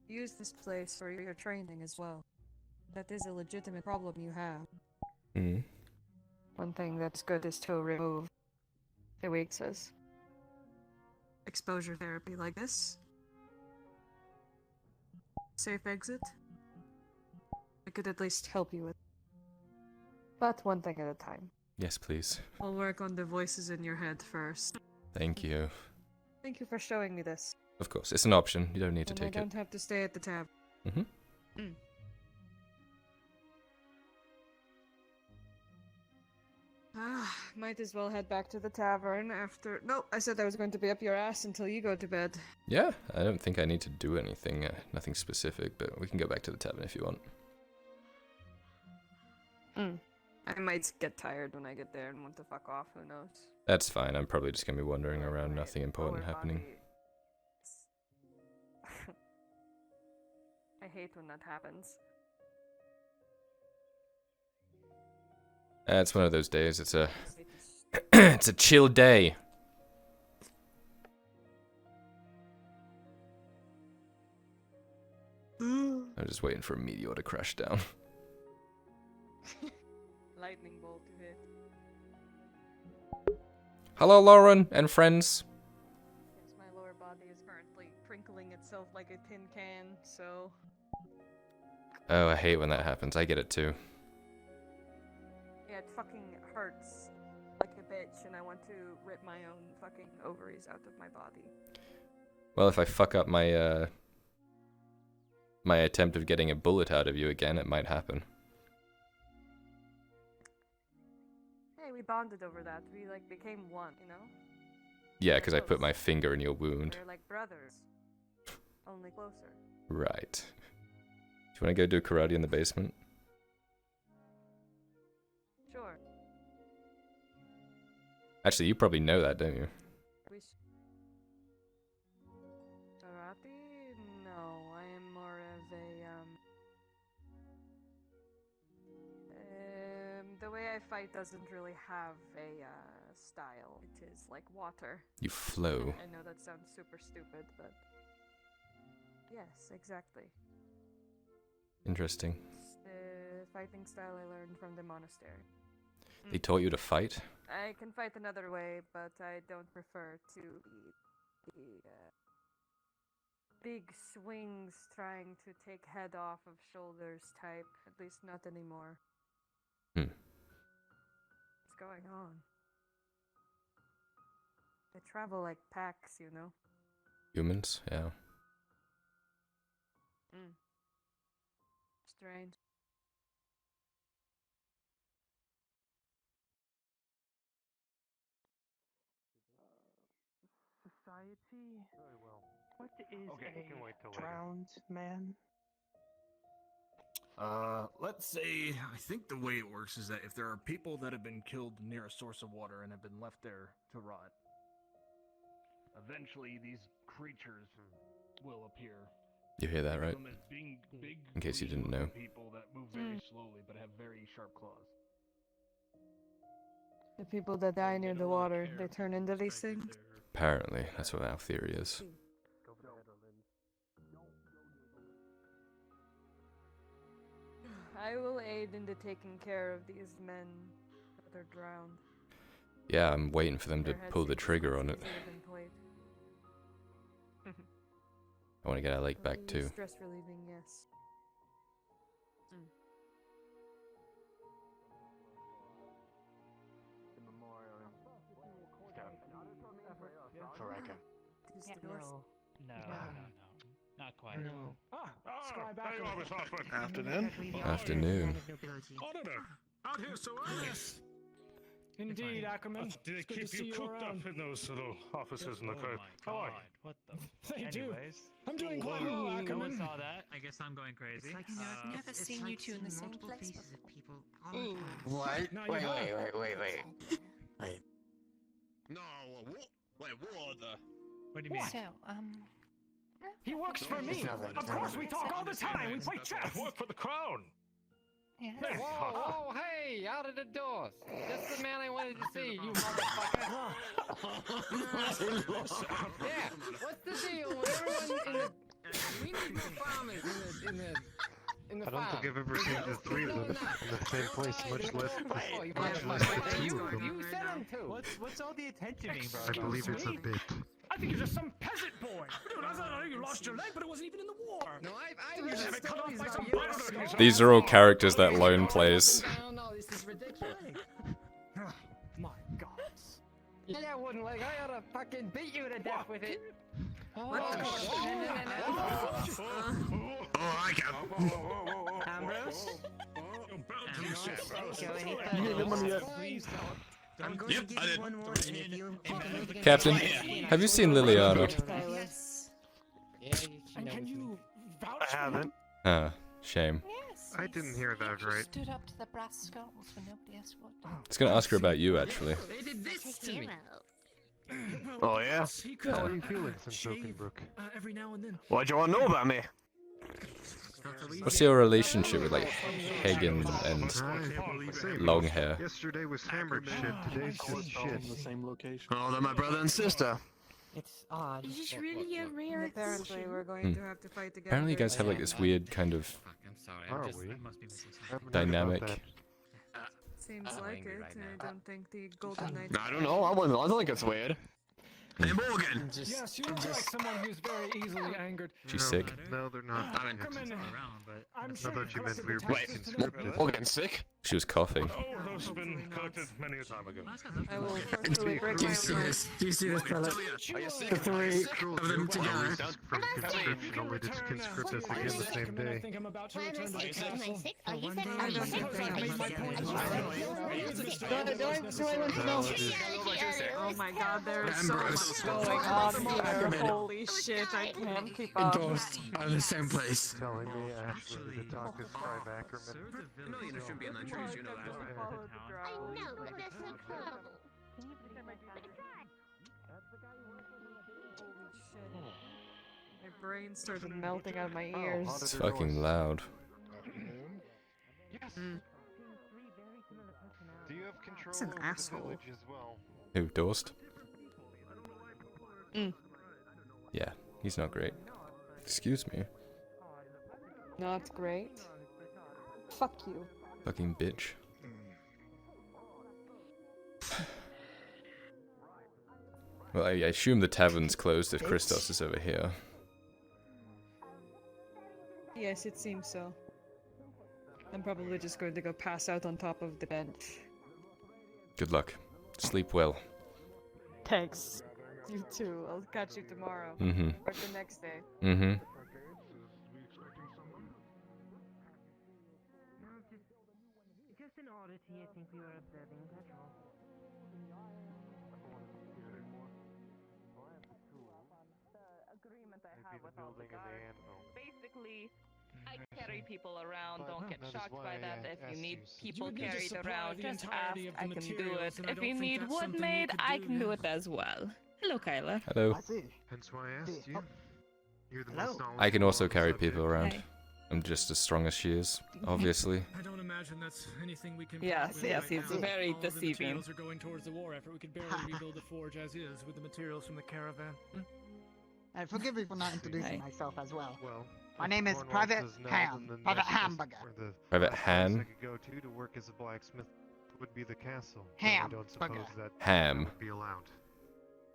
use this place for your training as well. That is a legitimate problem you have. One thing that's good is to remove the weaknesses. Exposure therapy like this. Safe exit. I could at least help you with. But one thing at a time. Yes, please. I'll work on the voices in your head first. Thank you. Thank you for showing me this. Of course, it's an option. You don't need to And take I it. don't have to stay at the tab. Might as well head back to the tavern after... No, I said I was going to be up your ass until you go to bed. Yeah, I don't think I need to do anything, nothing specific, but we can go back to the tavern if you want. I might get tired when I get there and want to fuck off, who knows. That's fine, I'm probably just gonna be wandering around, nothing important Lower happening. body- I hate when that happens. It's one of those days, it's a... it's a chill day. I'm just waiting for a meteor to crash down. Lightning bolt to hit. Hello, Lauren and friends. Yes, my lower body is currently crinkling itself like a tin can, so... Oh, I hate when that happens. I get it too. Yeah, it fucking hurts like a bitch, and I want to rip my own fucking ovaries out of my body. Well, if I fuck up my my attempt of getting a bullet out of you again, it might happen. Hey, we bonded over that. We, like, became one, you know? Yeah, because I put my finger in your wound. We're like brothers. Only closer. Right. Do you want to go do karate in the basement? Sure. Actually, you probably know that, don't you? Karate? No, I am more of a, the way I fight doesn't really have a, style. It is like water. You flow. I know that sounds super stupid, but... Yes, exactly. Interesting. It's the fighting style I learned from the monastery. They taught you to fight? I can fight another way, but I don't prefer to be big swings trying to take head off of shoulders type. At least not anymore. What's going on? They travel like packs, you know? Humans? Yeah. Strange. Society? Very well. What is Okay, we can wait till later. drowned man? Let's say, I think the way it works is that if there are people that have been killed near a source of water and have been left there to rot, eventually these creatures will appear. You hear that, right? Them as being big, In case you didn't know. people that move very slowly but have very sharp claws. The people that die near the water, they turn into these things. Apparently, that's what our theory is. I will aid in the taking care of these men that are drowned. Yeah, I'm waiting for them to Their heads pull the seem trigger on it. easy to been played. I want to get our lake back too. Stress relieving, yes. Who's the doors? No, not quite. Afternoon. Afternoon. Out here so early. Indeed, Ackerman. Do they It's good to keep see you you cooked around. up in those little offices in the Oh crowd? my How are god, you? what the? They do. Anyways, I'm doing quite whoa, well, no one Ackerman. saw that. I guess I'm going crazy. I've never seen you two in the same place before. What? No, Wait, you wait. No, what the? What do you mean? So, He works for me. nothing. Of course, we talk all the time. We play chess. Work for the crown. yeah. Whoa, hey, out of the doors. Just the man I wanted to see, you motherfucker. Yeah, what's the deal with everyone in the... We need more farmers in the I don't farm. think I've ever seen the three of them in the same place, much less Oh, you much motherfucker. less the two of them. You said them too. What's all the attention being I brought on? believe it's a bit. I think you're just some peasant boy. Dude, I thought you lost your leg, but it wasn't even in the war. No, I You heard have it cut off stories by about some you. bastard. These are all characters that Lone plays. No, this is ridiculous. My God. Yeah, I wouldn't like. I ought to fucking beat you to death with it. What? Oh, I can. Ambrose? I'm going to give you one warning if you Captain, have you seen Liliana? Yes. And can you vouch I for haven't. Ah, shame. Yes. I didn't hear that She right. stood up to the brass skulls when nobody else would. I was gonna ask her about you, actually. They did this to me. Oh yeah? He could, How are you feeling since shave, Oakenbrook? every now and then. What do you want to know about me? What's your relationship with, like, Hagen and long hair? Yesterday was hammered shit. Today's just shit. Oh, they're my brother and sister. It's odd. Is this really a rare Apparently, we're going Hmm. to have to fight together. Apparently you guys have, like, this weird kind of Fuck, I'm sorry. Are I'm just, we? I must be missing something. Haven't heard about dynamic. that. Seems I'm like angry it. right I now. don't think the Golden Knight. I don't know. I think it's weird. Hey, Morgan. Yes, you look like someone who's very easily angered. She's No, sick. No, they're not. I mean, Ackerman, Around, but I'm I sure thought you meant collected we were the being taxes tonight. conscripted. Morgan's sick. She was coughing. Oh, those have been collected many a time ago. I will forcefully break my own leg. Do you see this fella? Are you sick? The three of them together. From conscription, only to conscript us again the same Ackerman, I day. think I'm about to Why am I return to the sick? castle. Oh, he said I don't think Because I made my point. Oh my God, there is so Ambrose. much going on here. Holy shit, I can't keep up. Both are in the same place. Telling me I actually need to talk to Scribe Ackerman. No, you shouldn't be in that trees. You know that. My brain started melting out of my Oh, ears. It's fucking loud. Mm. Do you have control He's an over asshole. the village as well? Who, Dorst? Mm. Yeah, he's not great. Excuse me. Not great. Fuck you. Fucking bitch. Well, I assume the tavern's closed if Christos is over here. Yes, it seems so. I'm probably just going to go pass out on top of the bench. Good luck. Sleep well. Thanks. You too. I'll catch you tomorrow. Mm-hmm. Or the next day. Mm-hmm. Just an oddity I think we were observing, that's all. Agreement I Maybe have the with all the building of the guards. anvil. Basically, I carry people around. Well, Don't get that is shocked why by that. I If you asked need you. people You need to carried supply around, the just entirety ask. of the I can do materials, it. and I If don't you think need that's wood something you made, could I do, can do yeah. it as well. Hello, Kyler. Hello. Hence why I asked you. You're the Hello. most knowledgeable I can also on the carry subject. people around. Hey. I'm just as strong as she is, obviously. I don't imagine that's anything we can. Yes, possibly yes, do right he's now. very All of the deceiving. materials are going towards the war effort. We could barely rebuild the forge as is with the materials from the caravan. Forgive me for not introducing Hi. myself as well. Well, My if name is Cornwall Private says no, Ham. then the Private next place Hamburger. where the Private last place Han? I could go to work as a blacksmith would be the castle. though I Ham don't suppose burger. that Ham. would be allowed.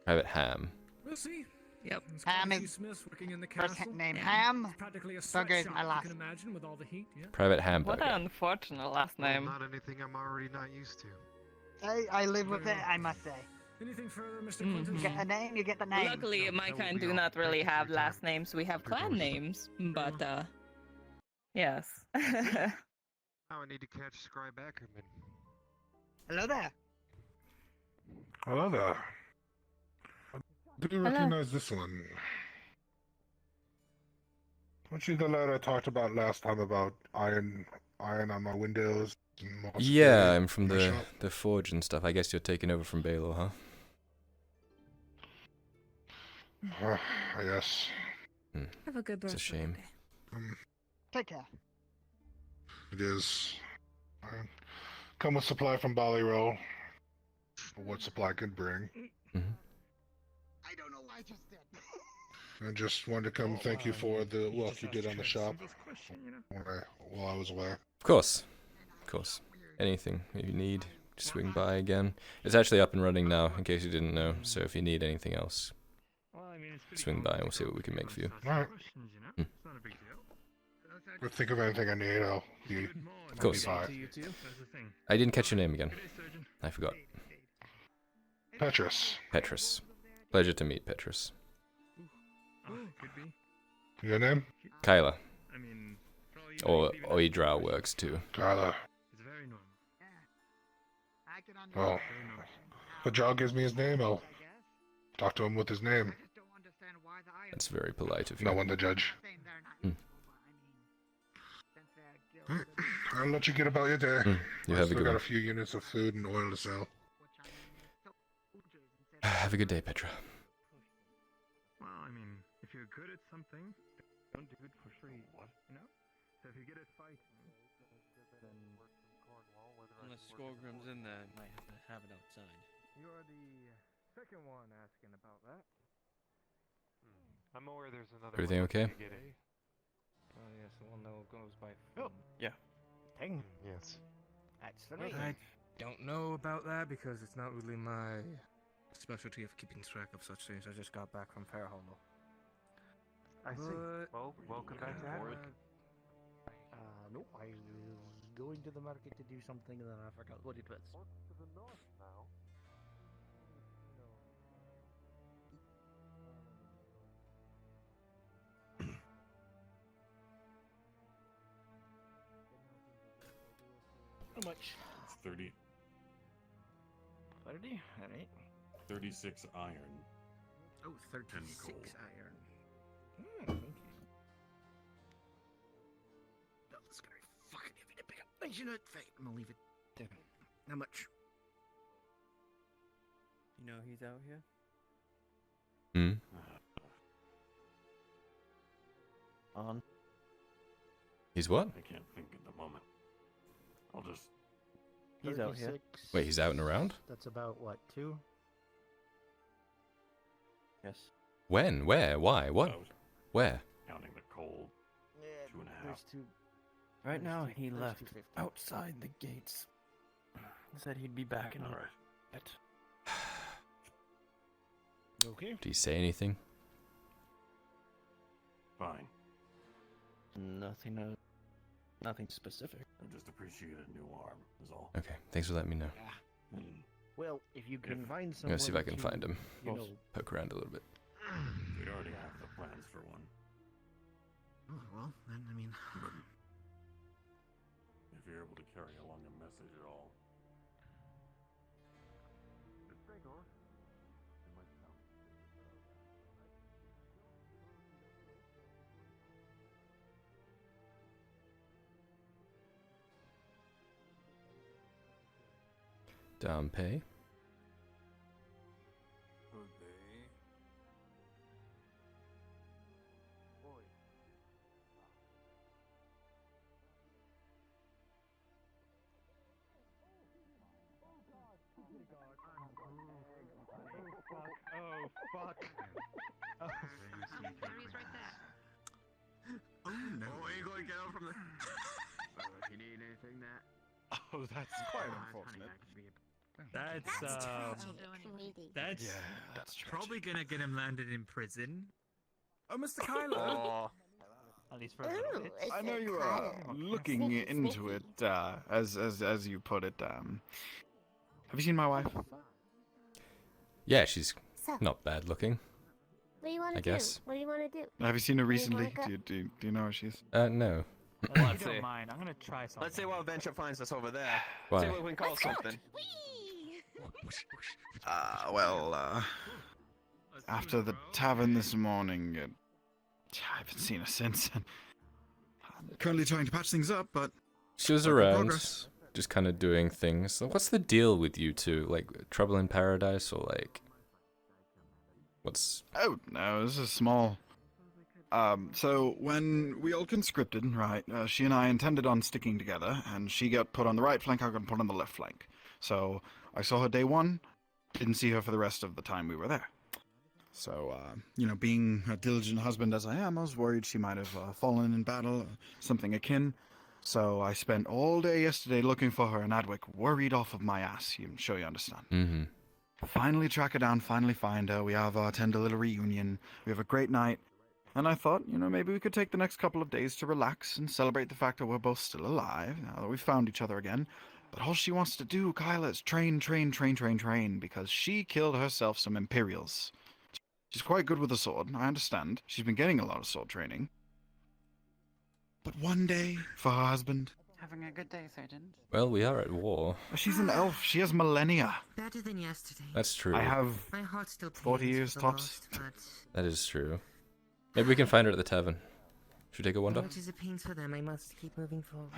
Private Ham. We'll see. Yep. There's quite Ham a few is Smiths working in the first castle. name Yeah. Ham. It's practically a Burger is sweatshop, my last. you can imagine, with all the heat. Yeah. Private What Hamburger. an unfortunate last Well, name. not anything I'm already not used to. I live with it, I must say. Anything further, Mr. Mhm. Clinton? You get a name, you get the name. Luckily, No, my that will kind be do all. not really Thank you for have your last time. names. We have Good clan voice. names, but yes. Now I need to catch Scribe Ackerman. Hello there. Hello there. Do you recognize this one? Aren't you the lad I talked about last time about iron on my windows? And moss Yeah, clay I'm from in my the shop? the forge and stuff. I guess you're taking over from Baylor, huh? Yes. Have a good birthday. It's a shame. Take care. It is. Come with supply from Ballyrow. For what supply could bring. I don't know why I just did. I just wanted to come thank you for the work you did on the shop while I was away. Of course. Of course. Anything if you need, swing by again. It's actually up and running now, in case you didn't know. So if you need anything else, Well, I mean, it's pretty swing by and we'll see what common we can make for you. Alright. questions, you know? Hmm. It's not a big deal. If think of anything I need, I'll be Good morning. Of course. Bye. To you too. That's the thing. I didn't catch your name again. Good day, surgeon. I forgot. Petrus. Petrus. Pleasure to meet Petrus. Oh, could be. Your name? Kyler. I mean, for all you Or know, even if Drow works too. Kyler. It's very normal. I can Oh. understand. Very normal. If a Drow gives me his name, I'll I guess. talk to him with his name. I just don't understand why the iron. That's very polite of you. No one to judge. Saying they're not Hmm. useful, but I mean, since they're gilded, I'll let you get about your day. You I have a still good got one. a few units of food and oil to sell. which I mean, soldiers instead of Have a good day, Petra. Well, I mean, if you're good at something, don't do it for free. What? You know? So if you get at fighting, then Unless Skorgrim's in there, might have to have it outside. You're the second one asking about that. I'm aware there's another Everything way okay? to get it. Oh yes, the one that goes by. Yeah. Dang. Yes. That's the I don't know about that because it's not really my specialty of keeping track of such things. I just got back from Fair Hollow. I see. But- Well, welcome back to Adrift. No, I was going to the market to do something and then I forgot what it was. To the north now. How much? It's 30, 30? Alright. 36 iron. Oh, 36 coal. iron. Thank you. No, that's gonna be fucking heavy to pick up. I should not fight. I'm gonna leave it there. How much? You know he's out here. Hmm? On. He's what? I can't think at the moment. I'll just. He's out here. Wait, he's out and around? That's about what, 2? Yes. When? Where? Why? What? I was Where? counting the coal. Yeah, 2.5. there's 2. Right now he there's left 250. outside the gates. He said he'd be back in a All right. bit. Okay. Did he say anything? Fine. Nothing specific. I just appreciate a new arm, is all. Okay, thanks for letting me know. And Well, if you can find I'm someone gonna see if I can to, find him. you know, Poke around a little bit. we already have the plans for one. oh, well, then, I mean, If you're able to carry along a message at all. Down pay. fuck. Oh, Harry's right there. Oh no. Oh, are you going to get out from the... if you need anything, that... Oh, that's quite unfortunate. That's probably gonna get him landed in prison. Oh, Mr. Kyler. At least for a little bit. I know you are looking into it, as you put it. Have you seen my wife? Yeah, she's not bad looking. What do you want I to do? guess. What do you want to do? Have you seen her Do you recently? wanna go- Do you know where she is? No. Well, if you don't mind, I'm gonna try something. Let's see what venture finds us over there. Why? See what we can call something. After the tavern this morning, I haven't seen her since. I'm currently trying to patch things up, but She was work in around, progress. just kind of doing things. So what's the deal with you two? Like, trouble in paradise, or like, what's? Oh no, this is small. So when we all conscripted, right, she and I intended on sticking together, and she got put on the right flank, I got put on the left flank. So I saw her day one, didn't see her for the rest of the time we were there. So, being a diligent husband as I am, I was worried she might have fallen in battle, or something akin. So I spent all day yesterday looking for her in Adwick, worried off of my ass. I'm sure you understand. Mm-hmm. Finally track her down, finally find her. We have our tender little reunion. We have a great night. And I thought, maybe we could take the next couple of days to relax and celebrate the fact that we're both still alive, now that we've found each other again. But all she wants to do, Kyla, is train, because she killed herself some Imperials. She's quite good with the sword, I understand. She's been getting a lot of sword training. But one day, for her husband... Having a good day, Sergeant. Well, we are at war. She's an elf. She has millennia. Better than yesterday. That's true. I have My heart still 40 pains years for the tops. lost, but That is true. Maybe we can find her at the tavern. Should we take a as wander? much as it pains for them, I must keep moving forward.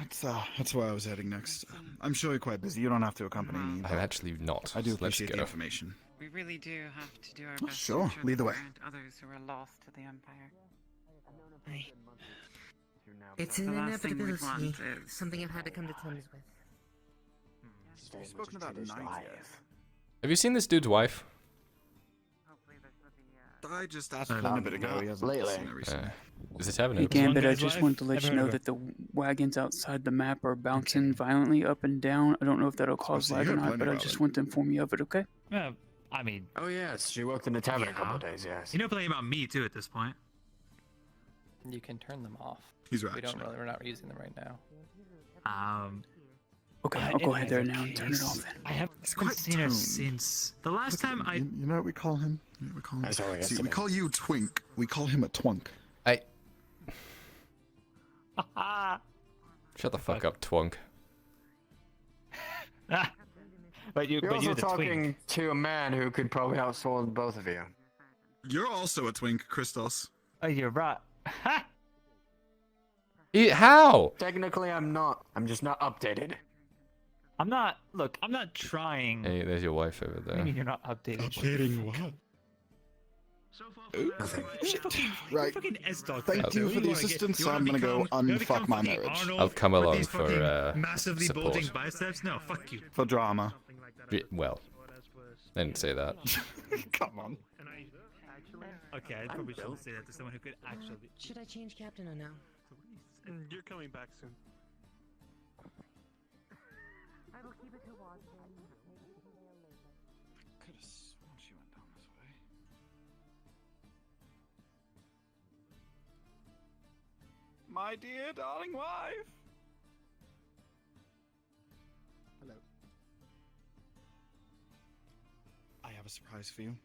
That's where I was heading next. I'm sure you're quite busy. You don't have to accompany me. I'm actually not. I do Let's appreciate the go. information. We really do have to do our Oh, best sure. to ensure Lead the that way. there aren't others who are lost to the Empire. It's an The last thing we'd want inevitability. Something I've had to come to terms with. You've spoken about night yet? Have you seen this dude's wife? I just asked him a bit ago. He hasn't seen her recently. Is the tavern Hey open? Gambit, I just wanted to let you know that the wagons outside the map are bouncing violently up and down. I don't know if that'll cause so you lag or heard not, plenty but I about just it. want to inform you of it, okay? I mean, Oh yes, she worked in the tavern a couple of days, yes. you know plenty about me too at this point. You can turn them off. He's right. We're not using them right now. Okay, I'll go ahead there now and turn it off then. I haven't quite seen her toned. since the last time I. You know what we call him? I saw her See, we yesterday. call you Twink. We call him a Twunk. Shut the fuck up, twunk. But You're also you're the talking twink. to a man who could probably outsword both of you. You're also a Twink, Christos. Oh, you're right. How? Technically, I'm not. I'm just not updated. I'm not. Look, I'm not trying. Hey, there's your wife over I there. mean, you're not updated. Updating what? Right. Fucking S-Dog Thank fans. you What for do the wanna get? assistance. You wanna I'm gonna go become- you wanna unfuck become my fucking marriage. Arnold I'll come with along these for fucking massively support. bulging biceps. No, fuck you. For drama. Well, I didn't say that. Come on. Okay, I probably shouldn't say that to someone who could actually. Should I change captain or no? You're coming back soon. I will keep it to watch. Could have sworn she went down this way. My dear darling wife. Hello. I have a surprise for you.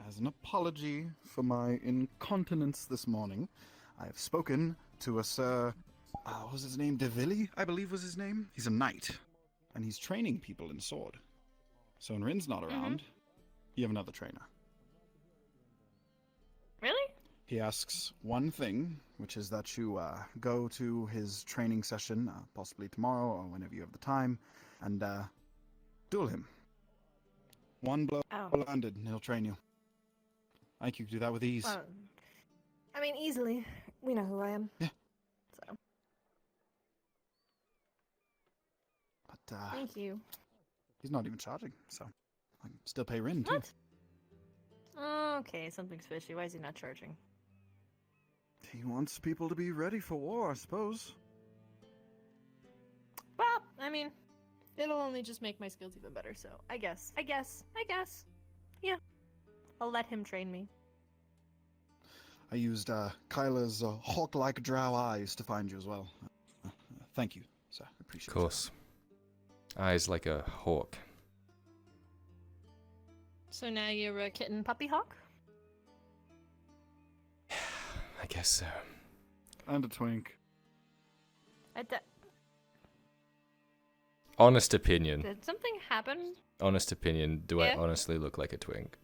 As an apology for my incontinence this morning, I have spoken to a Sir, what was his name? Devilli, I believe was his name. He's a knight, and he's training people in sword. So when Rin's not around, you have another trainer. Really? He asks one thing, which is that you go to his training session, possibly tomorrow or whenever you have the time, and duel him. One blow landed, and he'll train you. I think you can do that with ease. Well, I mean, easily. We know who I am. Yeah. So. But Thank you. he's not even charging, so I can still pay rent too. What? Okay, something's fishy. Why is he not charging? He wants people to be ready for war, I suppose. Well, I mean, it'll only just make my skills even better, so I guess. Yeah. I'll let him train me. I used Kyler's hawk-like drow eyes to find you as well. Thank you, sir. Appreciate it. Of course. Eyes like a hawk. So now you're a kitten puppy hawk? I guess so. And a twink. Honest opinion. Did something happen? Honest opinion. Do I honestly look like a twink?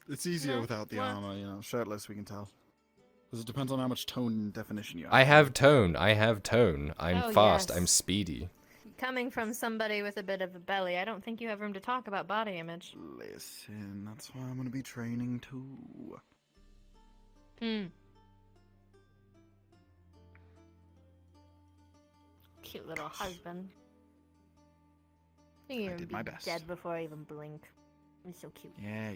It's easier without the armor, you know. Shirtless, we can tell. Because it depends on how much tone and definition you have. I have tone. I'm fast. Yes. I'm speedy. Coming from somebody with a bit of a belly, I don't think you have room to talk about body image. Listen, that's why I'm going to be training too. Cute little husband. You're did my best. Dead before I even blink. He's so cute. Yeah.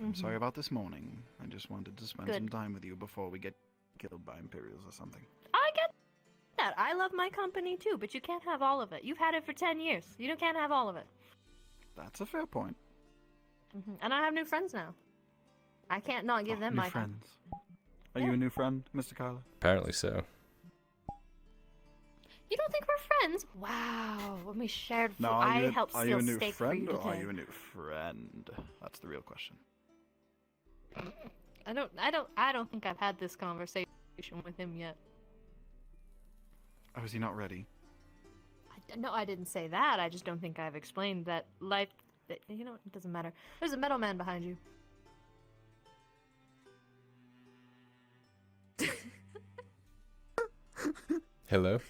I'm sorry about this morning. I just wanted to spend some time with you before we get killed by Imperials or something. I get that. I love my company too, but you can't have all of it. You've had it for 10 years. You can't have all of it. That's a fair point. And I have new friends now. I can't not give them new my friends. Are you a new friend, Mr. Kyler? Apparently so. You don't think we're friends? Wow. When we shared food, No, I helped are you steal a new steak for friend you or are today. you a new friend? That's the real question. I don't think I've had this conversation with him yet. Oh, is he not ready? No, I didn't say that. I just don't think I've explained that life. You know, it doesn't matter. There's a metal man behind you. Hello?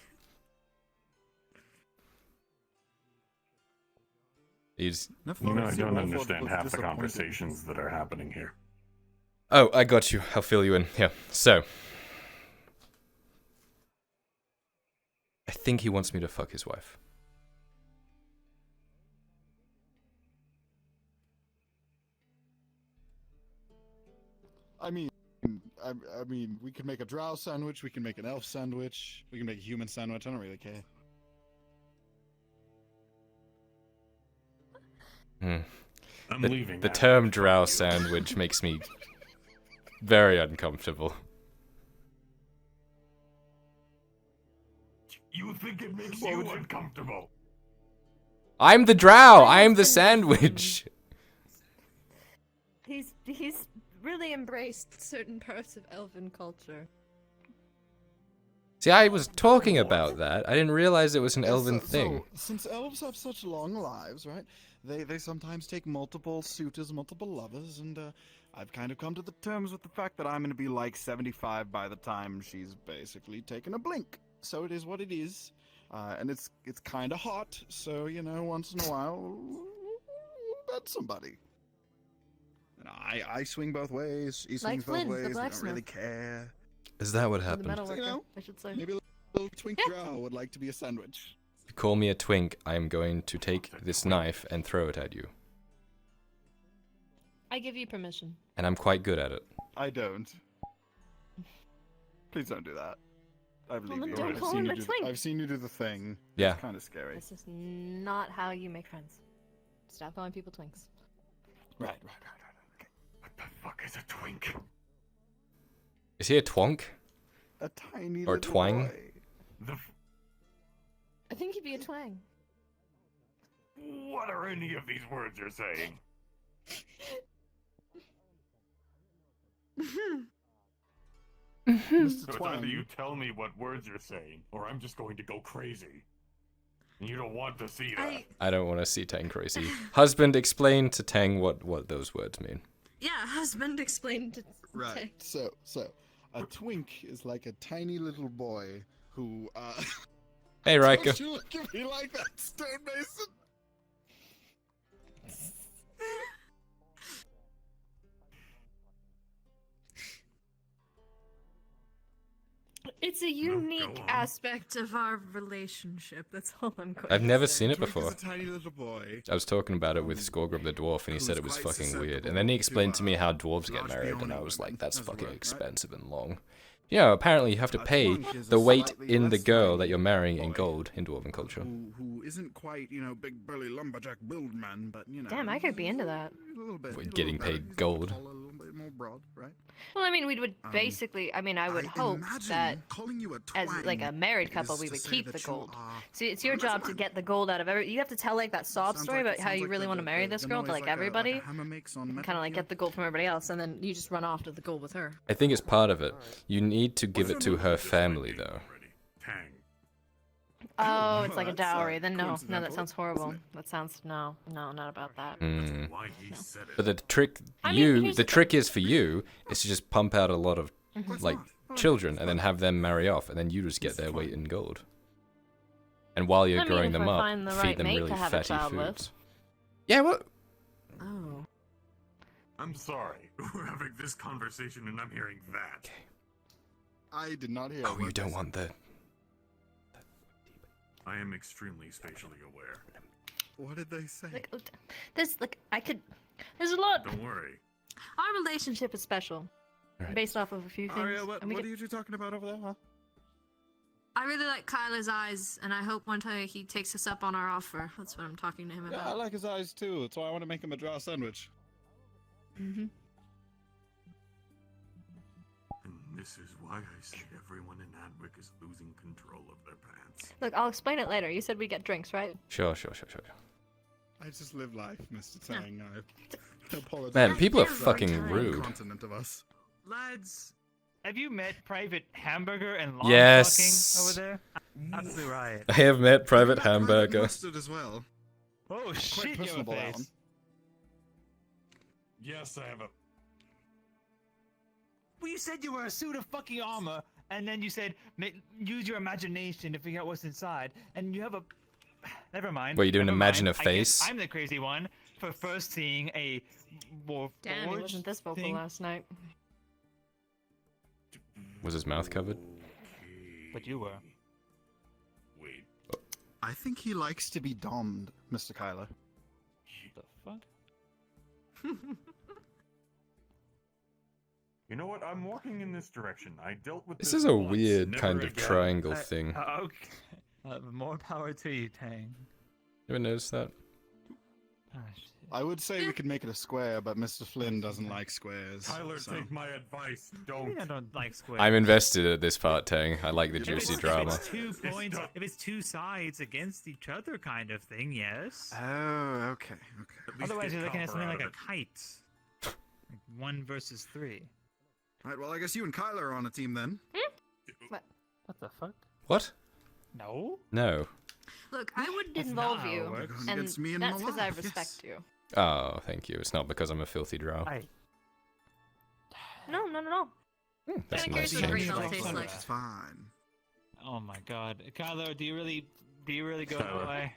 He's... I don't understand half the conversations that are happening here. Oh, I got you. I'll fill you in. Yeah, so... I think he wants me to fuck his wife. I mean, we can make a drow sandwich, we can make an elf sandwich, we can make a human sandwich, I don't really care. I'm leaving. The term drow sandwich makes me very uncomfortable. You think it makes you uncomfortable? I'm the drow! I'm the sandwich! He's really embraced certain parts of elven culture. See, I was talking about that. I didn't realize it was an elven thing. So, since elves have such long lives, right, they sometimes take multiple suitors, multiple lovers, and I've kind of come to the terms with the fact that I'm going to be like 75 by the time she's basically taken a blink. So it is what it is, and it's kind of hot, so, you know, once in a while, bet somebody. And I swing both ways, he swings both ways, I don't really care. Is that what happened? The metalworker, You know, I should say. Maybe a little twink drow would like to be a sandwich. If you call me a twink, I am going to take this knife and throw it at you. I give you permission. And I'm quite good at it. I don't. Please don't do that. I believe then you. don't call him a twink. I've seen you do the thing. Yeah. It's kind of scary. This is not how you make friends. Stop calling people twinks. Right. What the fuck is a twink? Is he a twonk? A tiny or little twang? boy. I think he'd be a twang. What are any of these words you're saying? Mr. So it's Twang. either you tell me what words you're saying, or I'm just going to go crazy. And you don't want to see that. I don't want to see Tang crazy. Husband, explain to Tang what those words mean. Yeah, husband explained to Right. So a twink is like a tiny little boy who Hey, Raika. Don't you look at me like that, stonemason? It's a unique aspect of our relationship. That's all I'm going I've to never say. seen it before. a tiny little boy. I was talking about it with Skorgrim the dwarf, and he said it was fucking weird. And then he explained to me how dwolves get married, and I was like, that's fucking expensive and long. You know, apparently you have to pay the weight in the girl that you're marrying in gold in dwarven culture. Who isn't quite, big burly lumberjack build man, but Damn, I could be into that. a little bit. We're getting paid gold. A little bit more broad, right? Well, I mean, we would basically. I mean, I would hope that as like a married couple, we would keep the gold. See, it's your job to get the gold out of every. You have to tell like that sob story about how you really want to marry this girl to like everybody, kind of like get the gold from everybody else, and then you just run off to the gold with her. I think it's part of it. You need to give it to her family, though. Oh, it's like a dowry. Then no, that sounds horrible. That sounds no, not about that. Mm. But the trick, the trick is for you is to just pump out a lot of like children and then have them marry off, and then you just get their weight in gold. And while you're growing them up, feed them really fatty foods. Yeah, what? Oh. I'm sorry. We're having this conversation and I'm hearing that. I did not hear. Oh, you don't want that. I am extremely spatially aware. What did they say? There's a lot. Don't worry. Our relationship is special, based off of a few things. Aria, what are you two talking about over there, huh? I really like Kyler's eyes, and I hope one day he takes us up on our offer. That's what I'm talking to him about. Yeah, I like his eyes too. That's why I want to make him a Drow sandwich. Mm-hmm. And this is why I say everyone in Adwick is losing control of their pants. Look, I'll explain it later. You said we get drinks, right? Sure. I just live life, Mr. Tang. I apologize. Man, people are fucking rude. Continent of us. Lads, have you met Private Hamburger and Long Yes. Talking over there? Absolutely right. I have met Private Hamburger. Mustard as well. Oh shit, you have a personable, that face. one. Yes, I have a... Well, you said you were a suit of fucking armor, and then you said use your imagination to figure out what's inside, and you have a... Never mind. What, you doing Never imagine mind. a I guess face? I'm the crazy one for first seeing a war Damn, he wasn't this vocal last night. Was his mouth covered? But you were. Wait. I think he likes to be dommed, Mr. Kyler. The fuck? You know what? I'm walking in this direction. I dealt with This this is a once, weird never kind of again. triangle thing. Okay. More power to you, Tang. You ever noticed that? Ah, shit. I would say we could make it a square, but Mr. Flynn doesn't like squares. Tyler, so. take my advice. I Don't. mean, I don't like squares. I'm invested at this part, Tang. I like the juicy If drama. it's 2 points, if it's 2 sides against each other kind of thing, yes. Oh, okay. Otherwise, you're looking at something like a it. kite. Like 1 versus 3. Right, well, I guess you and Kyler are on a team then. What? What the fuck? What? No. No. Look, I wouldn't That's involve not how it you, works. and Against me and that's my because I wife, respect yes. you. Oh, thank you. It's not because I'm a filthy drow. No, not at all. That's a Kinda nice curious what change. Rachel tastes like. It's fine. Oh my god, Kyler, do you really go that Tyler. way?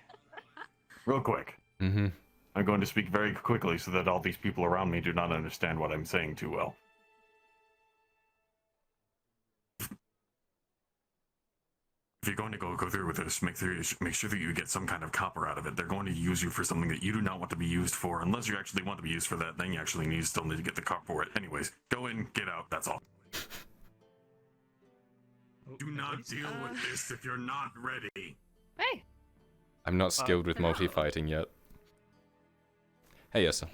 Real quick. Mm-hmm. I'm going to speak very quickly so that all these people around me do not understand what I'm saying too well. If you're going to go through with this, make sure that you get some kind of copper out of it. They're going to use you for something that you do not want to be used for. Unless you actually want to be used for that, then you actually still need to get the copper for it. Anyways, go in, get out, that's all. Do not deal with this if you're not ready. Hey. I'm not skilled with multi-fighting yet. Hey, yes, sir.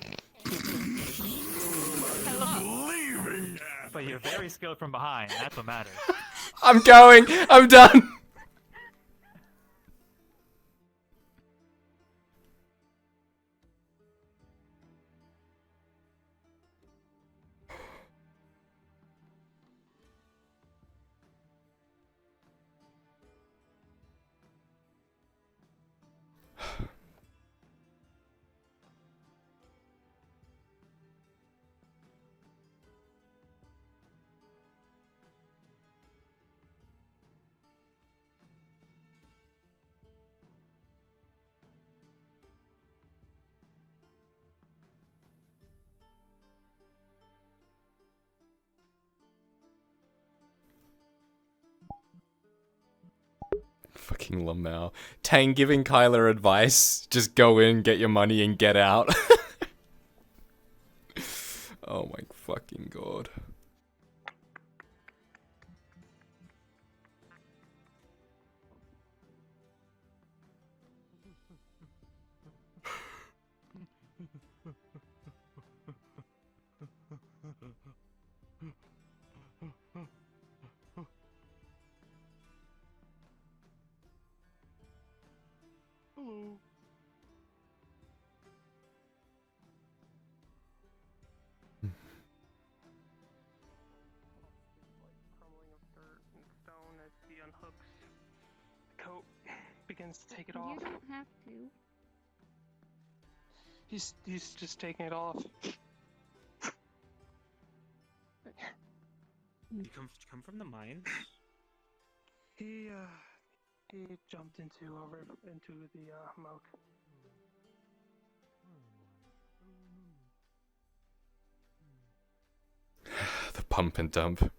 Leaving. But you're very skilled from behind, that's what matters. I'm going! I'm done! Fucking Lamau. Tang giving Kyler advice. Just go in, get your money, and get out. Oh my fucking god. Hello. Stone as he unhooks the coat, begins to take it You off. don't have to. He's just taking it off. You come from the mines? He jumped into the moat. The pump and dump.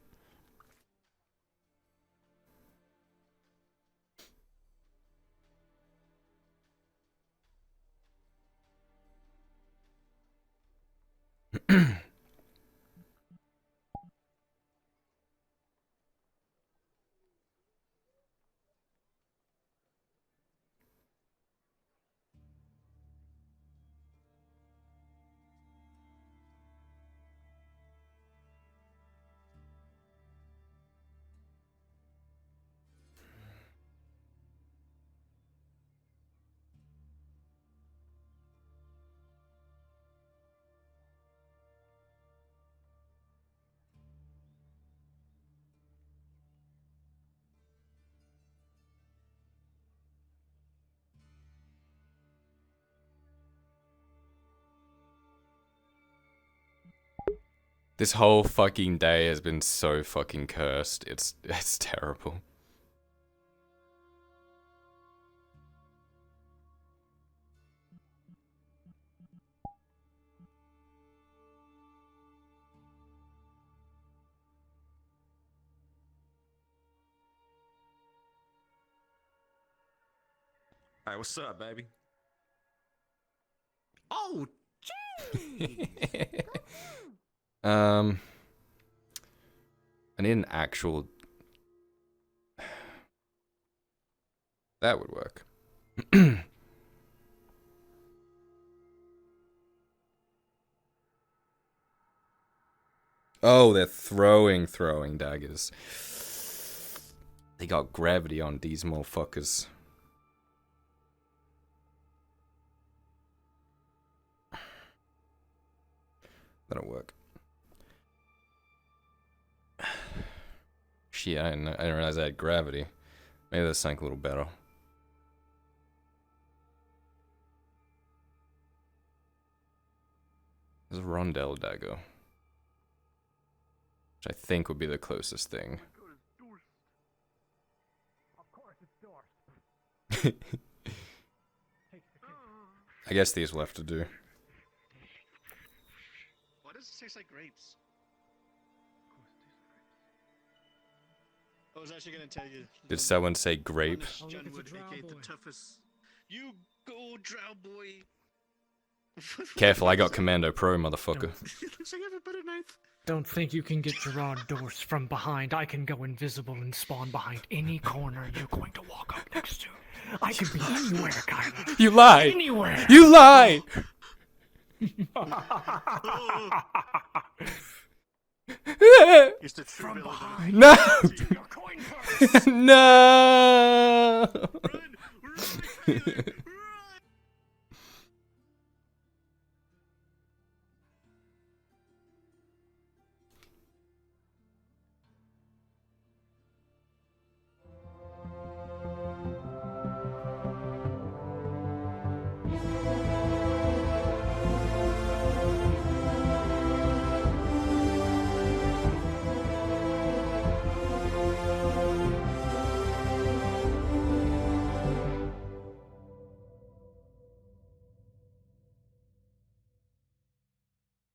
This whole fucking day has been so fucking cursed. It's terrible. Hey, what's up, baby? Oh, gee! I need an actual... That would work. Oh, they're throwing daggers. They got gravity on these motherfuckers. That'll work. Shit, I didn't realize I had gravity. Maybe that's something a little better. There's a rondelle dagger, which I think would be the closest thing. Of course, it's Dorst. I guess these will have to do. Why does it taste like grapes? I was actually gonna tell you. Did someone say grape? Genwood, aka the toughest. You go, Drow boy. Careful, I got Commando Pro, motherfucker. Looks like I have a butter knife. Don't think you can get Gerard Dorst from behind. I can go invisible and spawn behind any corner you're going to walk up next to. I can be anywhere, Kyler. You lie! Anywhere! You lie! He's the true From villain. behind. No! Your coin purse. No!